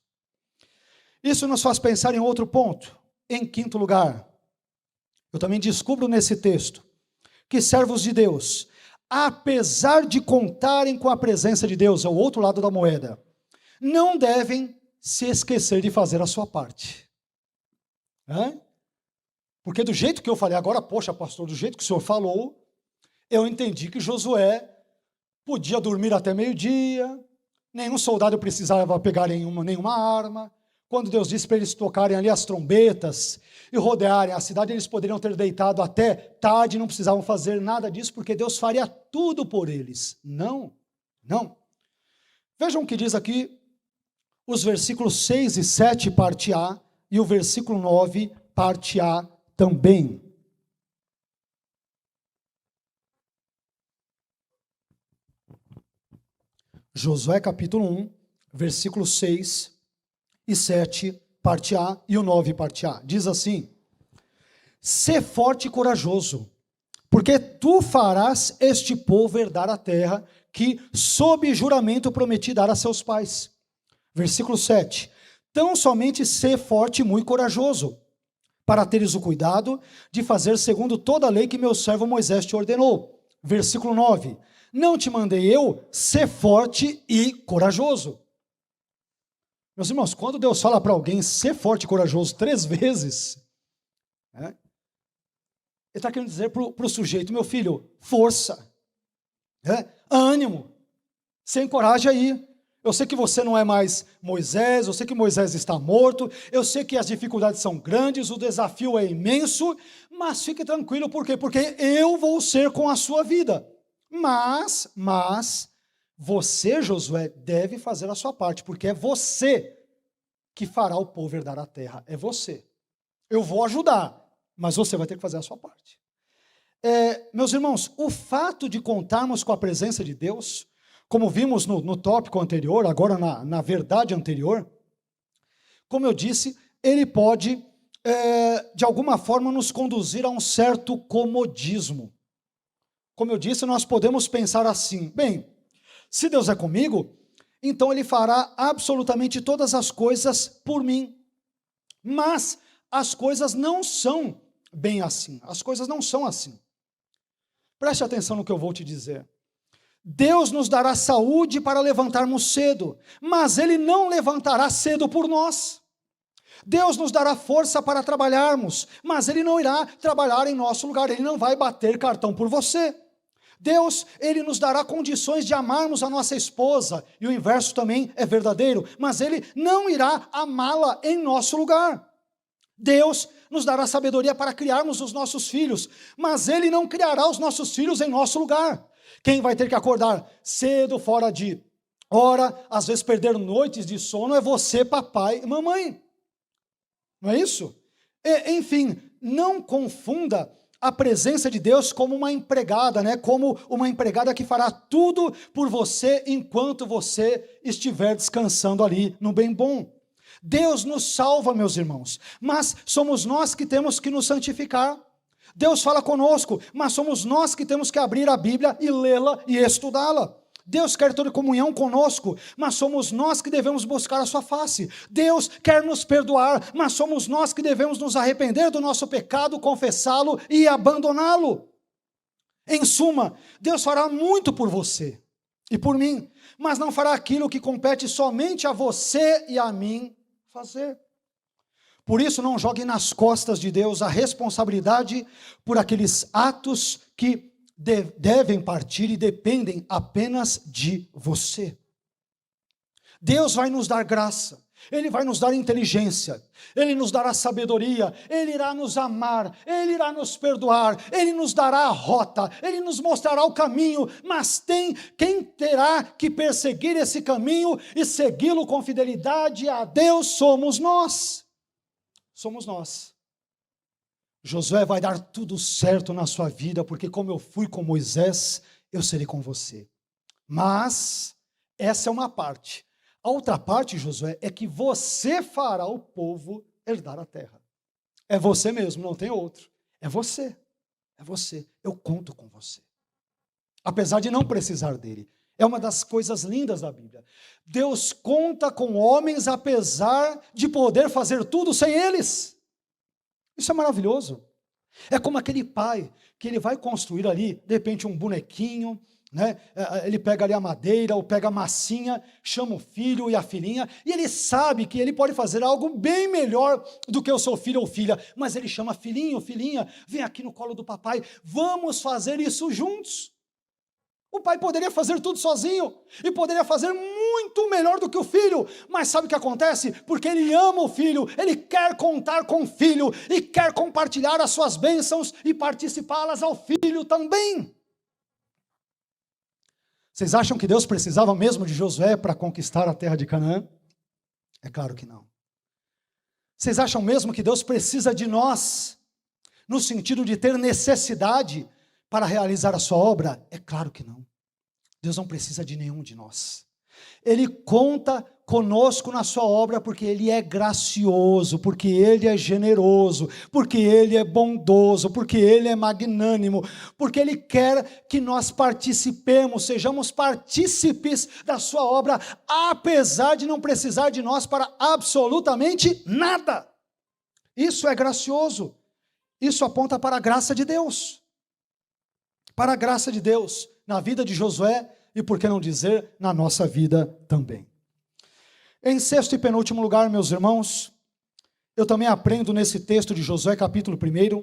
Isso nos faz pensar em outro ponto. Em quinto lugar, eu também descubro nesse texto que servos de Deus, apesar de contarem com a presença de Deus, é o outro lado da moeda, não devem se esquecer de fazer a sua parte. Porque do jeito que eu falei agora, poxa, pastor, do jeito que o senhor falou, eu entendi que Josué podia dormir até meio-dia, nenhum soldado precisava pegar nenhuma arma. Quando Deus disse para eles tocarem ali as trombetas e rodearem a cidade, eles poderiam ter deitado até tarde, não precisavam fazer nada disso, porque Deus faria tudo por eles. Não, não. Vejam o que diz aqui os versículos 6 e 7, parte A, e o versículo 9, parte A também. Josué capítulo 1, versículos 6 e 7, parte A, e o 9, parte A. Diz assim: Sê forte e corajoso, porque tu farás este povo herdar a terra que, sob juramento, prometi dar a seus pais. Versículo 7. Tão somente sê forte e muito corajoso, para teres o cuidado de fazer segundo toda a lei que meu servo Moisés te ordenou. Versículo 9. Não te mandei eu, ser forte e corajoso. Meus irmãos, quando Deus fala para alguém ser forte e corajoso 3 vezes, ele está querendo dizer para o sujeito: meu filho, força, ânimo, se encoraje aí. Eu sei que você não é mais Moisés, eu sei que Moisés está morto, eu sei que as dificuldades são grandes, o desafio é imenso, mas fique tranquilo, por quê? Porque eu vou ser com a sua vida. Mas, você, Josué, deve fazer a sua parte, porque é você que fará o povo herdar a terra, é você. Eu vou ajudar, mas você vai ter que fazer a sua parte. Meus irmãos, o fato de contarmos com a presença de Deus, como vimos no tópico anterior, agora na verdade anterior, como eu disse, ele pode, de alguma forma, nos conduzir a um certo comodismo. Como eu disse, nós podemos pensar assim: bem, se Deus é comigo, então Ele fará absolutamente todas as coisas por mim. Mas as coisas não são bem assim, as coisas não são assim. Preste atenção no que eu vou te dizer. Deus nos dará saúde para levantarmos cedo, mas Ele não levantará cedo por nós. Deus nos dará força para trabalharmos, mas Ele não irá trabalhar em nosso lugar, Ele não vai bater cartão por você. Deus, Ele nos dará condições de amarmos a nossa esposa, e o inverso também é verdadeiro, mas Ele não irá amá-la em nosso lugar. Deus nos dará sabedoria para criarmos os nossos filhos, mas Ele não criará os nossos filhos em nosso lugar. Quem vai ter que acordar cedo, fora de hora, às vezes perder noites de sono, é você, papai e mamãe. Não é isso? Enfim, não confunda a presença de Deus como uma empregada, como uma empregada que fará tudo por você enquanto você estiver descansando ali no bem bom. Deus nos salva, meus irmãos, mas somos nós que temos que nos santificar. Deus fala conosco, mas somos nós que temos que abrir a Bíblia e lê-la e estudá-la. Deus quer ter comunhão conosco, mas somos nós que devemos buscar a sua face. Deus quer nos perdoar, mas somos nós que devemos nos arrepender do nosso pecado, confessá-lo e abandoná-lo. Em suma, Deus fará muito por você e por mim, mas não fará aquilo que compete somente a você e a mim fazer. Por isso, não jogue nas costas de Deus a responsabilidade por aqueles atos que devem partir e dependem apenas de você. Deus vai nos dar graça, Ele vai nos dar inteligência, Ele nos dará sabedoria, Ele irá nos amar, Ele irá nos perdoar, Ele nos dará a rota, Ele nos mostrará o caminho, mas quem terá que perseguir esse caminho e segui-lo com fidelidade a Deus somos nós. Somos nós. Josué vai dar tudo certo na sua vida, porque como eu fui com Moisés, eu serei com você. Mas essa é uma parte. A outra parte, Josué, é que você fará o povo herdar a terra. É você mesmo, não tem outro. É você. É você. Eu conto com você. apesar de não precisar dele. É uma das coisas lindas da Bíblia. Deus conta com homens apesar de poder fazer tudo sem eles. Isso é maravilhoso. É como aquele pai que ele vai construir ali, de repente, um bonequinho, né? Ele pega ali a madeira, ou pega a massinha, chama o filho e a filhinha, e ele sabe que ele pode fazer algo bem melhor do que o seu filho ou filha, mas ele chama filhinho, filhinha, vem aqui no colo do papai, vamos fazer isso juntos. O pai poderia fazer tudo sozinho, e poderia fazer muito melhor do que o filho, mas sabe o que acontece? Porque ele ama o filho, ele quer contar com o filho, e quer compartilhar as suas bênçãos, e participá-las ao filho também. Vocês acham que Deus precisava mesmo de Josué para conquistar a terra de Canaã? É claro que não. Vocês acham mesmo que Deus precisa de nós, no sentido de ter necessidade para realizar a sua obra? É claro que não. Deus não precisa de nenhum de nós. Ele conta conosco na sua obra porque Ele é gracioso, porque Ele é generoso, porque Ele é bondoso, porque Ele é magnânimo, porque Ele quer que nós participemos, sejamos partícipes da sua obra, apesar de não precisar de nós para absolutamente nada. Isso é gracioso. Isso aponta para a graça de Deus. Para a graça de Deus, na vida de Josué e, por que não dizer, na nossa vida também. Em sexto e penúltimo lugar, meus irmãos, eu também aprendo nesse texto de Josué, capítulo 1,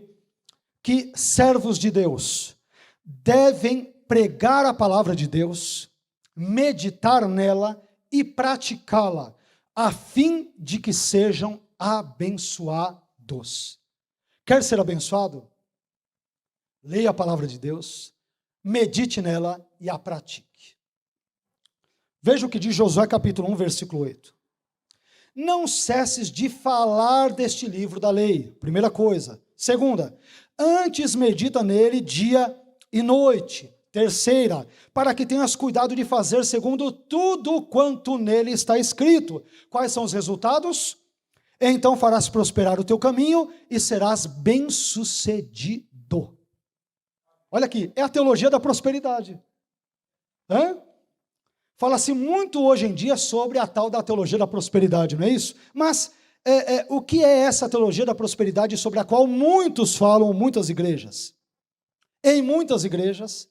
que servos de Deus devem pregar a palavra de Deus, meditar nela e praticá-la, a fim de que sejam abençoados. Quer ser abençoado? Leia a palavra de Deus, medite nela e a pratique. Veja o que diz Josué capítulo 1, versículo 8. Não cesses de falar deste livro da lei, primeira coisa. Segunda, antes medita nele dia e noite. Terceira, para que tenhas cuidado de fazer segundo tudo quanto nele está escrito. Quais são os resultados? Então farás prosperar o teu caminho e serás bem-sucedido. Olha aqui, é a teologia da prosperidade. Fala-se muito hoje em dia sobre a tal da teologia da prosperidade, não é isso? Mas o que é essa teologia da prosperidade sobre a qual muitos falam, muitas igrejas? Em muitas igrejas,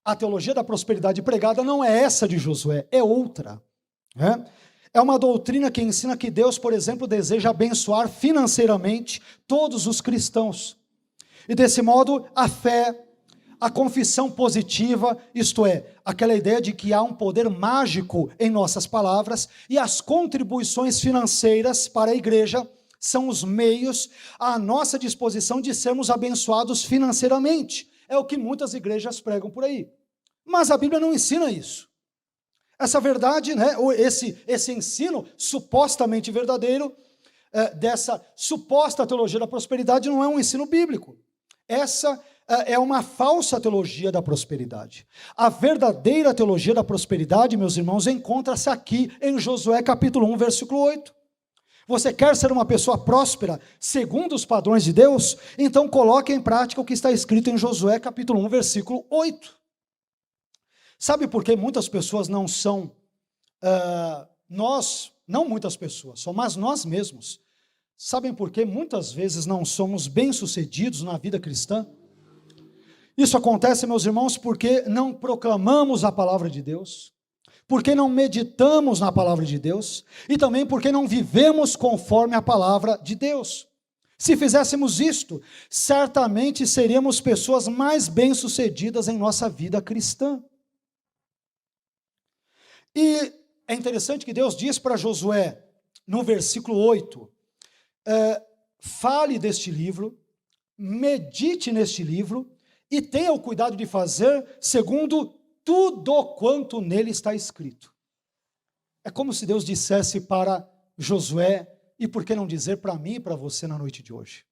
a teologia da prosperidade pregada não é essa de Josué, é outra. É uma doutrina que ensina que Deus, por exemplo, deseja abençoar financeiramente todos os cristãos. E desse modo, a fé, a confissão positiva, isto é, aquela ideia de que há um poder mágico em nossas palavras, e as contribuições financeiras para a igreja são os meios à nossa disposição de sermos abençoados financeiramente. É o que muitas igrejas pregam por aí. Mas a Bíblia não ensina isso. Essa verdade, ou esse ensino supostamente verdadeiro, dessa suposta teologia da prosperidade, não é um ensino bíblico. Essa é uma falsa teologia da prosperidade. A verdadeira teologia da prosperidade, meus irmãos, encontra-se aqui em Josué capítulo 1, versículo 8. Você quer ser uma pessoa próspera, segundo os padrões de Deus? Então coloque em prática o que está escrito em Josué capítulo 1, versículo 8. Sabe por que muitas pessoas não são, não muitas pessoas, mas nós mesmos, sabem por que muitas vezes não somos bem-sucedidos na vida cristã? Isso acontece, meus irmãos, porque não proclamamos a palavra de Deus, porque não meditamos na palavra de Deus, e também porque não vivemos conforme a palavra de Deus. Se fizéssemos isto, certamente seríamos pessoas mais bem-sucedidas em nossa vida cristã. E é interessante que Deus diz para Josué, no versículo 8, fale deste livro, medite neste livro, e tenha o cuidado de fazer segundo tudo quanto nele está escrito. É como se Deus dissesse para Josué, e por que não dizer para mim e para você na noite de hoje?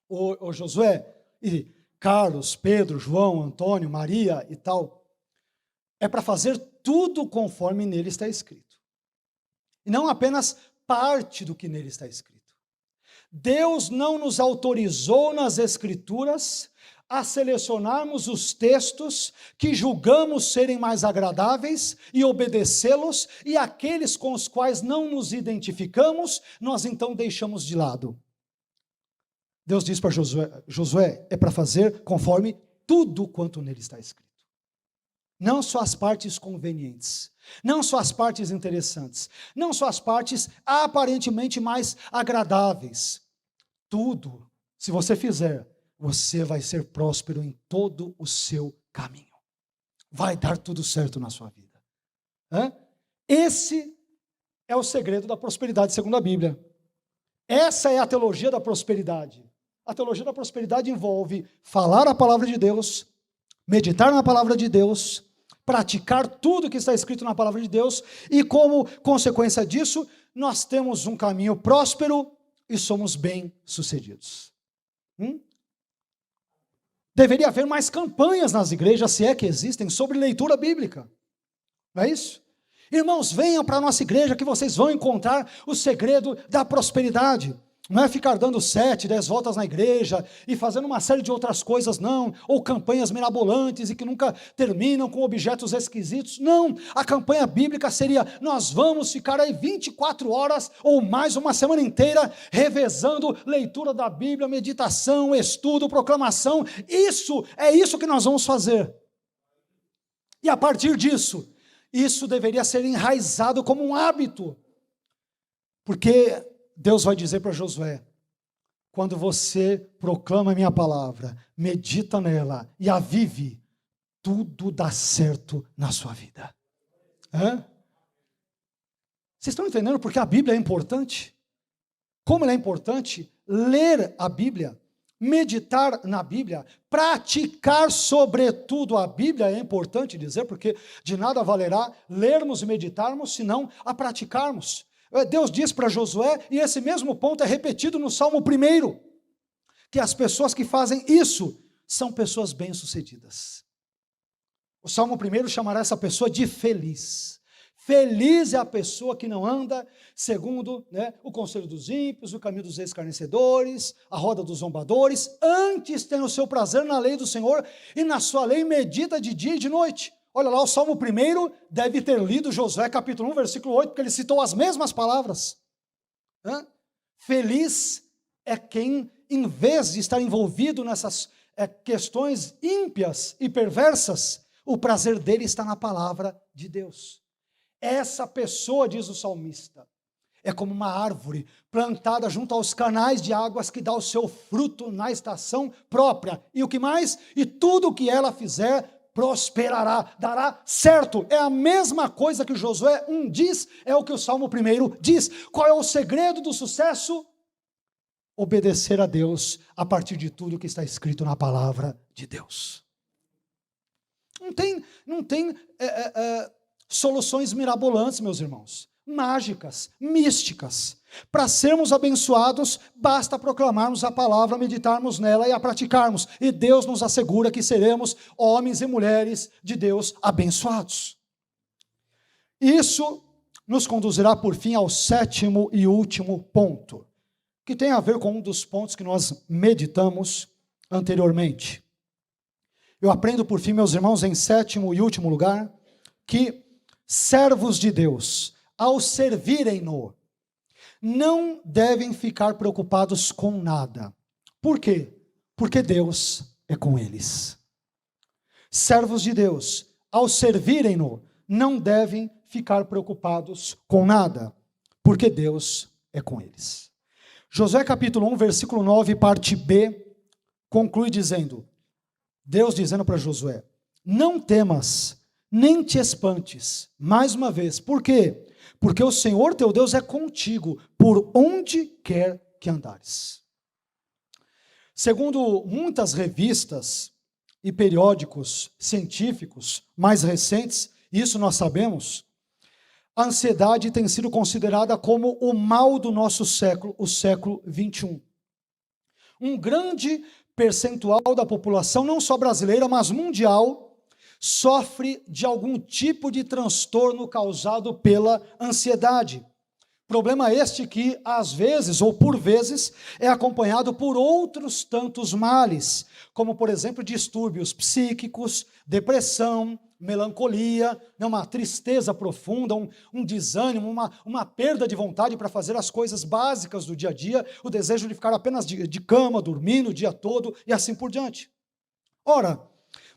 Ô Josué, e Carlos, Pedro, João, Antônio, Maria e tal, é para fazer tudo conforme nele está escrito. E não apenas parte do que nele está escrito. Deus não nos autorizou nas Escrituras a selecionarmos os textos que julgamos serem mais agradáveis e obedecê-los, e aqueles com os quais não nos identificamos, nós então deixamos de lado. Deus diz para Josué, é para fazer conforme tudo quanto nele está escrito. Não só as partes convenientes, não só as partes interessantes, não só as partes aparentemente mais agradáveis. Tudo, se você fizer, você vai ser próspero em todo o seu caminho. Vai dar tudo certo na sua vida. Esse é o segredo da prosperidade segundo a Bíblia. Essa é a teologia da prosperidade. A teologia da prosperidade envolve falar a palavra de Deus, meditar na palavra de Deus, praticar tudo que está escrito na palavra de Deus, e como consequência disso, nós temos um caminho próspero e somos bem-sucedidos. Deveria haver mais campanhas nas igrejas, se é que existem, sobre leitura bíblica. Não é isso? Irmãos, venham para a nossa igreja que vocês vão encontrar o segredo da prosperidade. Não é ficar dando 7, 10 voltas na igreja e fazendo uma série de outras coisas, não. Ou campanhas mirabolantes e que nunca terminam com objetos esquisitos. Não, a campanha bíblica seria, nós vamos ficar aí 24 horas ou mais, uma semana inteira, revezando leitura da Bíblia, meditação, estudo, proclamação. Isso que nós vamos fazer. E a partir disso, isso deveria ser enraizado como um hábito. Porque Deus vai dizer para Josué, quando você proclama a minha palavra, medita nela e a vive, tudo dá certo na sua vida. Vocês estão entendendo porque a Bíblia é importante? Como ela é importante? Ler a Bíblia, meditar na Bíblia, praticar sobretudo a Bíblia, é importante dizer, porque de nada valerá lermos e meditarmos, senão a praticarmos. Deus diz para Josué, e esse mesmo ponto é repetido no Salmo 1, que as pessoas que fazem isso são pessoas bem-sucedidas. O Salmo 1 chamará essa pessoa de feliz. Feliz é a pessoa que não anda segundo o conselho dos ímpios, o caminho dos escarnecedores, a roda dos zombadores, antes tem o seu prazer na lei do Senhor, e na sua lei medita de dia e de noite. Olha lá, o Salmo 1 deve ter lido Josué capítulo 1, versículo 8, porque ele citou as mesmas palavras. Feliz é quem, em vez de estar envolvido nessas questões ímpias e perversas, o prazer dele está na palavra de Deus. Essa pessoa, diz o salmista, é como uma árvore plantada junto aos canais de águas que dá o seu fruto na estação própria. E o que mais? E tudo o que ela fizer prosperará, dará certo. É a mesma coisa que Josué 1 diz, é o que o Salmo 1 diz. Qual é o segredo do sucesso? Obedecer a Deus a partir de tudo que está escrito na palavra de Deus. Não tem soluções mirabolantes, meus irmãos, mágicas, místicas. Para sermos abençoados, basta proclamarmos a palavra, meditarmos nela e a praticarmos. E Deus nos assegura que seremos homens e mulheres de Deus abençoados. Isso nos conduzirá, por fim, ao 7º e último ponto, que tem a ver com um dos pontos que nós meditamos anteriormente. Eu aprendo, por fim, meus irmãos, em 7º e último lugar, que servos de Deus, ao servirem-no, não devem ficar preocupados com nada. Por quê? Porque Deus é com eles. Servos de Deus, ao servirem-no, não devem ficar preocupados com nada, porque Deus é com eles. Josué capítulo 1, versículo 9, parte B, conclui dizendo, Deus dizendo para Josué, não temas, nem te espantes, mais uma vez, por quê? Porque o Senhor teu Deus é contigo, por onde quer que andares. Segundo muitas revistas e periódicos científicos mais recentes, isso nós sabemos, a ansiedade tem sido considerada como o mal do nosso século, o século 21. Um grande percentual da população, não só brasileira, mas mundial, sofre de algum tipo de transtorno causado pela ansiedade. Problema este que, às vezes, ou por vezes, é acompanhado por outros tantos males, como, por exemplo, distúrbios psíquicos, depressão, melancolia, uma tristeza profunda, um desânimo, uma perda de vontade para fazer as coisas básicas do dia a dia, o desejo de ficar apenas de cama, dormindo o dia todo e assim por diante. Ora,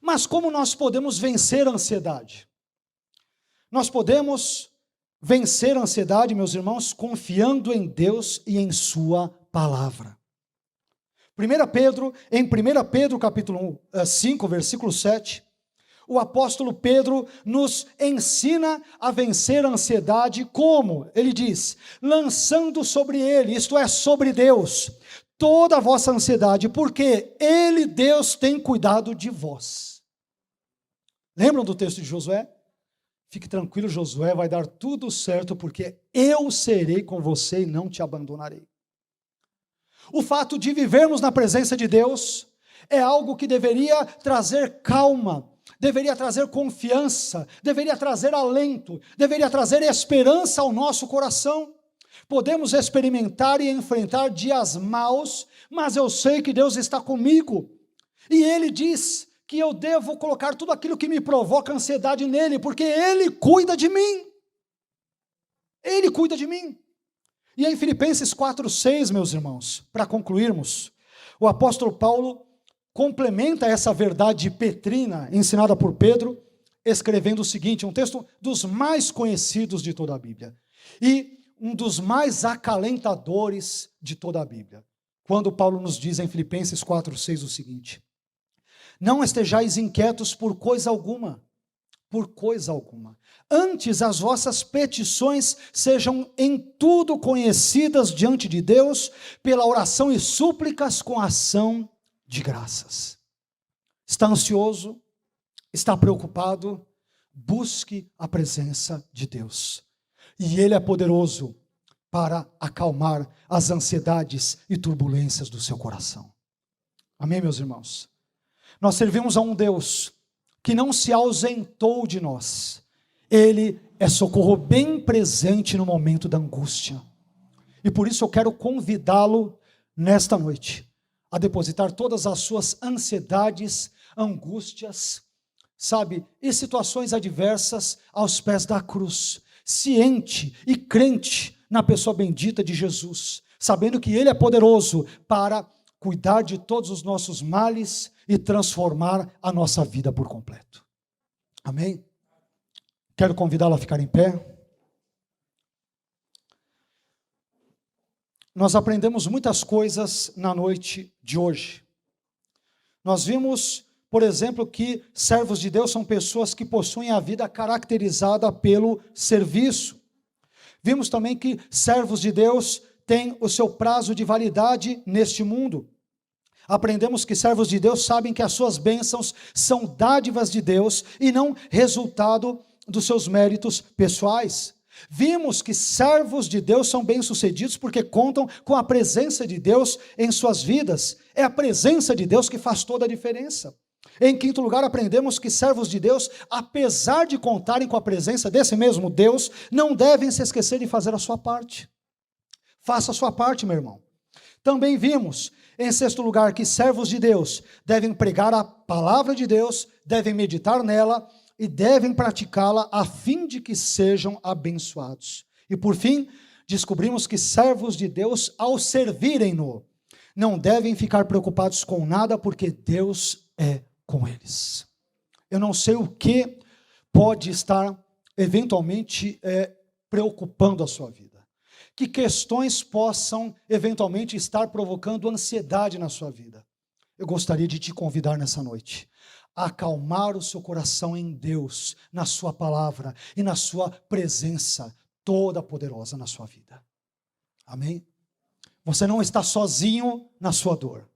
mas como nós podemos vencer a ansiedade? Nós podemos vencer a ansiedade, meus irmãos, confiando em Deus e em sua palavra. Em 1 Pedro capítulo 5, versículo 7, o apóstolo Pedro nos ensina a vencer a ansiedade como? Ele diz, lançando sobre ele, isto é, sobre Deus, toda a vossa ansiedade, porque ele, Deus, tem cuidado de vós. Lembram do texto de Josué? Fique tranquilo, Josué, vai dar tudo certo, porque eu serei com você e não te abandonarei. O fato de vivermos na presença de Deus é algo que deveria trazer calma, deveria trazer confiança, deveria trazer alento, deveria trazer esperança ao nosso coração. Podemos experimentar e enfrentar dias maus, mas eu sei que Deus está comigo. E Ele diz que eu devo colocar tudo aquilo que me provoca ansiedade nele, porque Ele cuida de mim. Ele cuida de mim. E em Filipenses 4:6, meus irmãos, para concluirmos, o apóstolo Paulo complementa essa verdade petrina, ensinada por Pedro, escrevendo o seguinte, um texto dos mais conhecidos de toda a Bíblia, e um dos mais acalentadores de toda a Bíblia, quando Paulo nos diz em Filipenses 4:6 o seguinte, não estejais inquietos por coisa alguma, antes as vossas petições sejam em tudo conhecidas diante de Deus, pela oração e súplicas com ação de graças. Está ansioso? Está preocupado? Busque a presença de Deus. E Ele é poderoso para acalmar as ansiedades e turbulências do seu coração. Amém, meus irmãos? Nós servimos a um Deus que não se ausentou de nós. Ele é socorro bem presente no momento da angústia. E por isso eu quero convidá-lo nesta noite a depositar todas as suas ansiedades, angústias, e situações adversas aos pés da cruz, ciente e crente na pessoa bendita de Jesus, sabendo que Ele é poderoso para cuidar de todos os nossos males e transformar a nossa vida por completo. Amém? Quero convidá-lo a ficar em pé. Nós aprendemos muitas coisas na noite de hoje. Nós vimos, por exemplo, que servos de Deus são pessoas que possuem a vida caracterizada pelo serviço. Vimos também que servos de Deus têm o seu prazo de validade neste mundo. Aprendemos que servos de Deus sabem que as suas bênçãos são dádivas de Deus e não resultado dos seus méritos pessoais. Vimos que servos de Deus são bem-sucedidos porque contam com a presença de Deus em suas vidas. É a presença de Deus que faz toda a diferença. Em quinto lugar, aprendemos que servos de Deus, apesar de contarem com a presença desse mesmo Deus, não devem se esquecer de fazer a sua parte. Faça a sua parte, meu irmão. Também vimos, em sexto lugar, que servos de Deus devem pregar a palavra de Deus, devem meditar nela e devem praticá-la a fim de que sejam abençoados. E por fim, descobrimos que servos de Deus, ao servirem-no, não devem ficar preocupados com nada, porque Deus é com eles. Eu não sei o que pode estar eventualmente preocupando a sua vida. Que questões possam eventualmente estar provocando ansiedade na sua vida. Eu gostaria de te convidar nessa noite a acalmar o seu coração em Deus, na sua palavra e na sua presença toda poderosa na sua vida. Amém? Você não está sozinho na sua dor.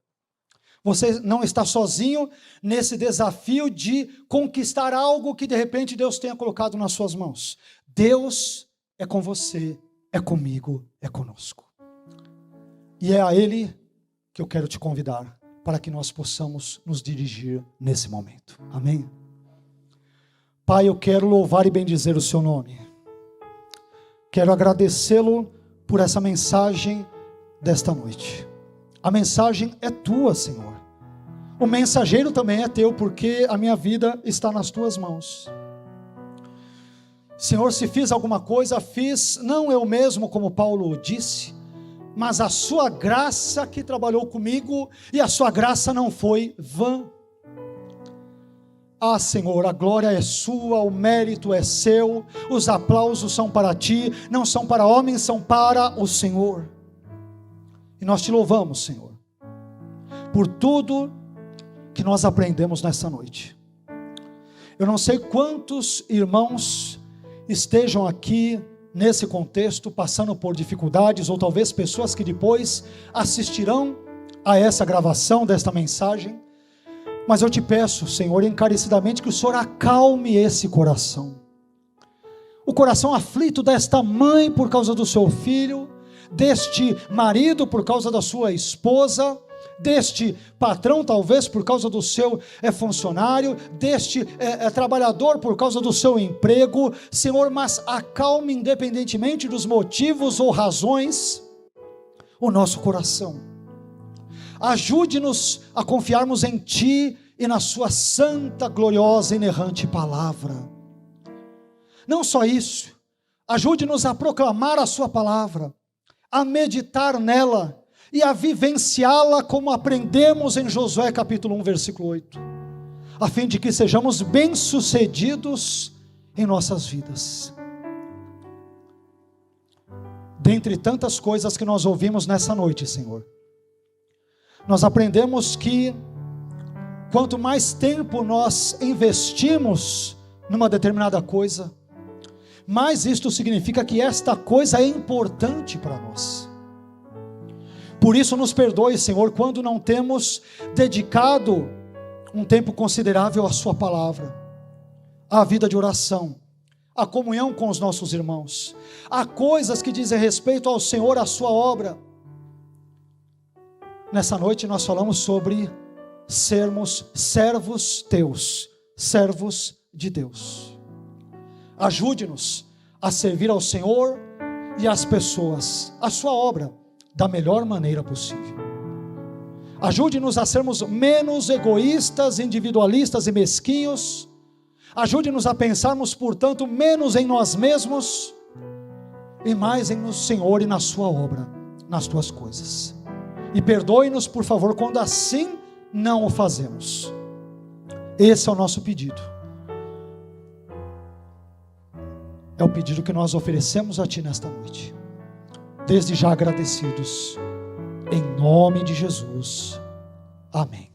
Você não está sozinho nesse desafio de conquistar algo que de repente Deus tenha colocado nas suas mãos. Deus é com você, é comigo, é conosco. E é a Ele que eu quero te convidar para que nós possamos nos dirigir nesse momento. Amém? Pai, eu quero louvar e bendizer o seu nome. Quero agradecê-lo por essa mensagem desta noite. A mensagem é tua, Senhor. O mensageiro também é teu, porque a minha vida está nas tuas mãos. Senhor, se fiz alguma coisa, fiz não eu mesmo, como Paulo disse, mas a sua graça que trabalhou comigo, e a sua graça não foi vã. Ah, Senhor, a glória é sua, o mérito é seu, os aplausos são para ti, não são para homens, são para o Senhor. E nós te louvamos, Senhor, por tudo que nós aprendemos nessa noite. Eu não sei quantos irmãos estejam aqui nesse contexto, passando por dificuldades, ou talvez pessoas que depois assistirão a essa gravação desta mensagem, mas eu te peço, Senhor, encarecidamente, que o Senhor acalme esse coração, o coração aflito desta mãe por causa do seu filho, deste marido por causa da sua esposa, deste patrão talvez por causa do seu funcionário, deste trabalhador por causa do seu emprego. Senhor, mas acalme independentemente dos motivos ou razões o nosso coração. Ajude-nos a confiarmos em Ti e na Sua santa, gloriosa e inerrante palavra. Não só isso, ajude-nos a proclamar a Sua palavra, a meditar nela e a vivenciá-la como aprendemos em Josué capítulo 1, versículo 8, a fim de que sejamos bem-sucedidos em nossas vidas. Dentre tantas coisas que nós ouvimos nessa noite, Senhor, nós aprendemos que quanto mais tempo nós investimos numa determinada coisa, mais isto significa que esta coisa é importante para nós. Por isso nos perdoe, Senhor, quando não temos dedicado um tempo considerável à Sua palavra, à vida de oração, à comunhão com os nossos irmãos, a coisas que dizem respeito ao Senhor, à Sua obra. Nessa noite nós falamos sobre sermos servos teus, servos de Deus. Ajude-nos a servir ao Senhor e às pessoas, a Sua obra, da melhor maneira possível. Ajude-nos a sermos menos egoístas, individualistas e mesquinhos. Ajude-nos a pensarmos, portanto, menos em nós mesmos e mais em no Senhor e na Sua obra, nas Tuas coisas. E perdoe-nos, por favor, quando assim não o fazemos. Esse é o nosso pedido. É o pedido que nós oferecemos a Ti nesta noite, desde já agradecidos, em nome de Jesus, amém.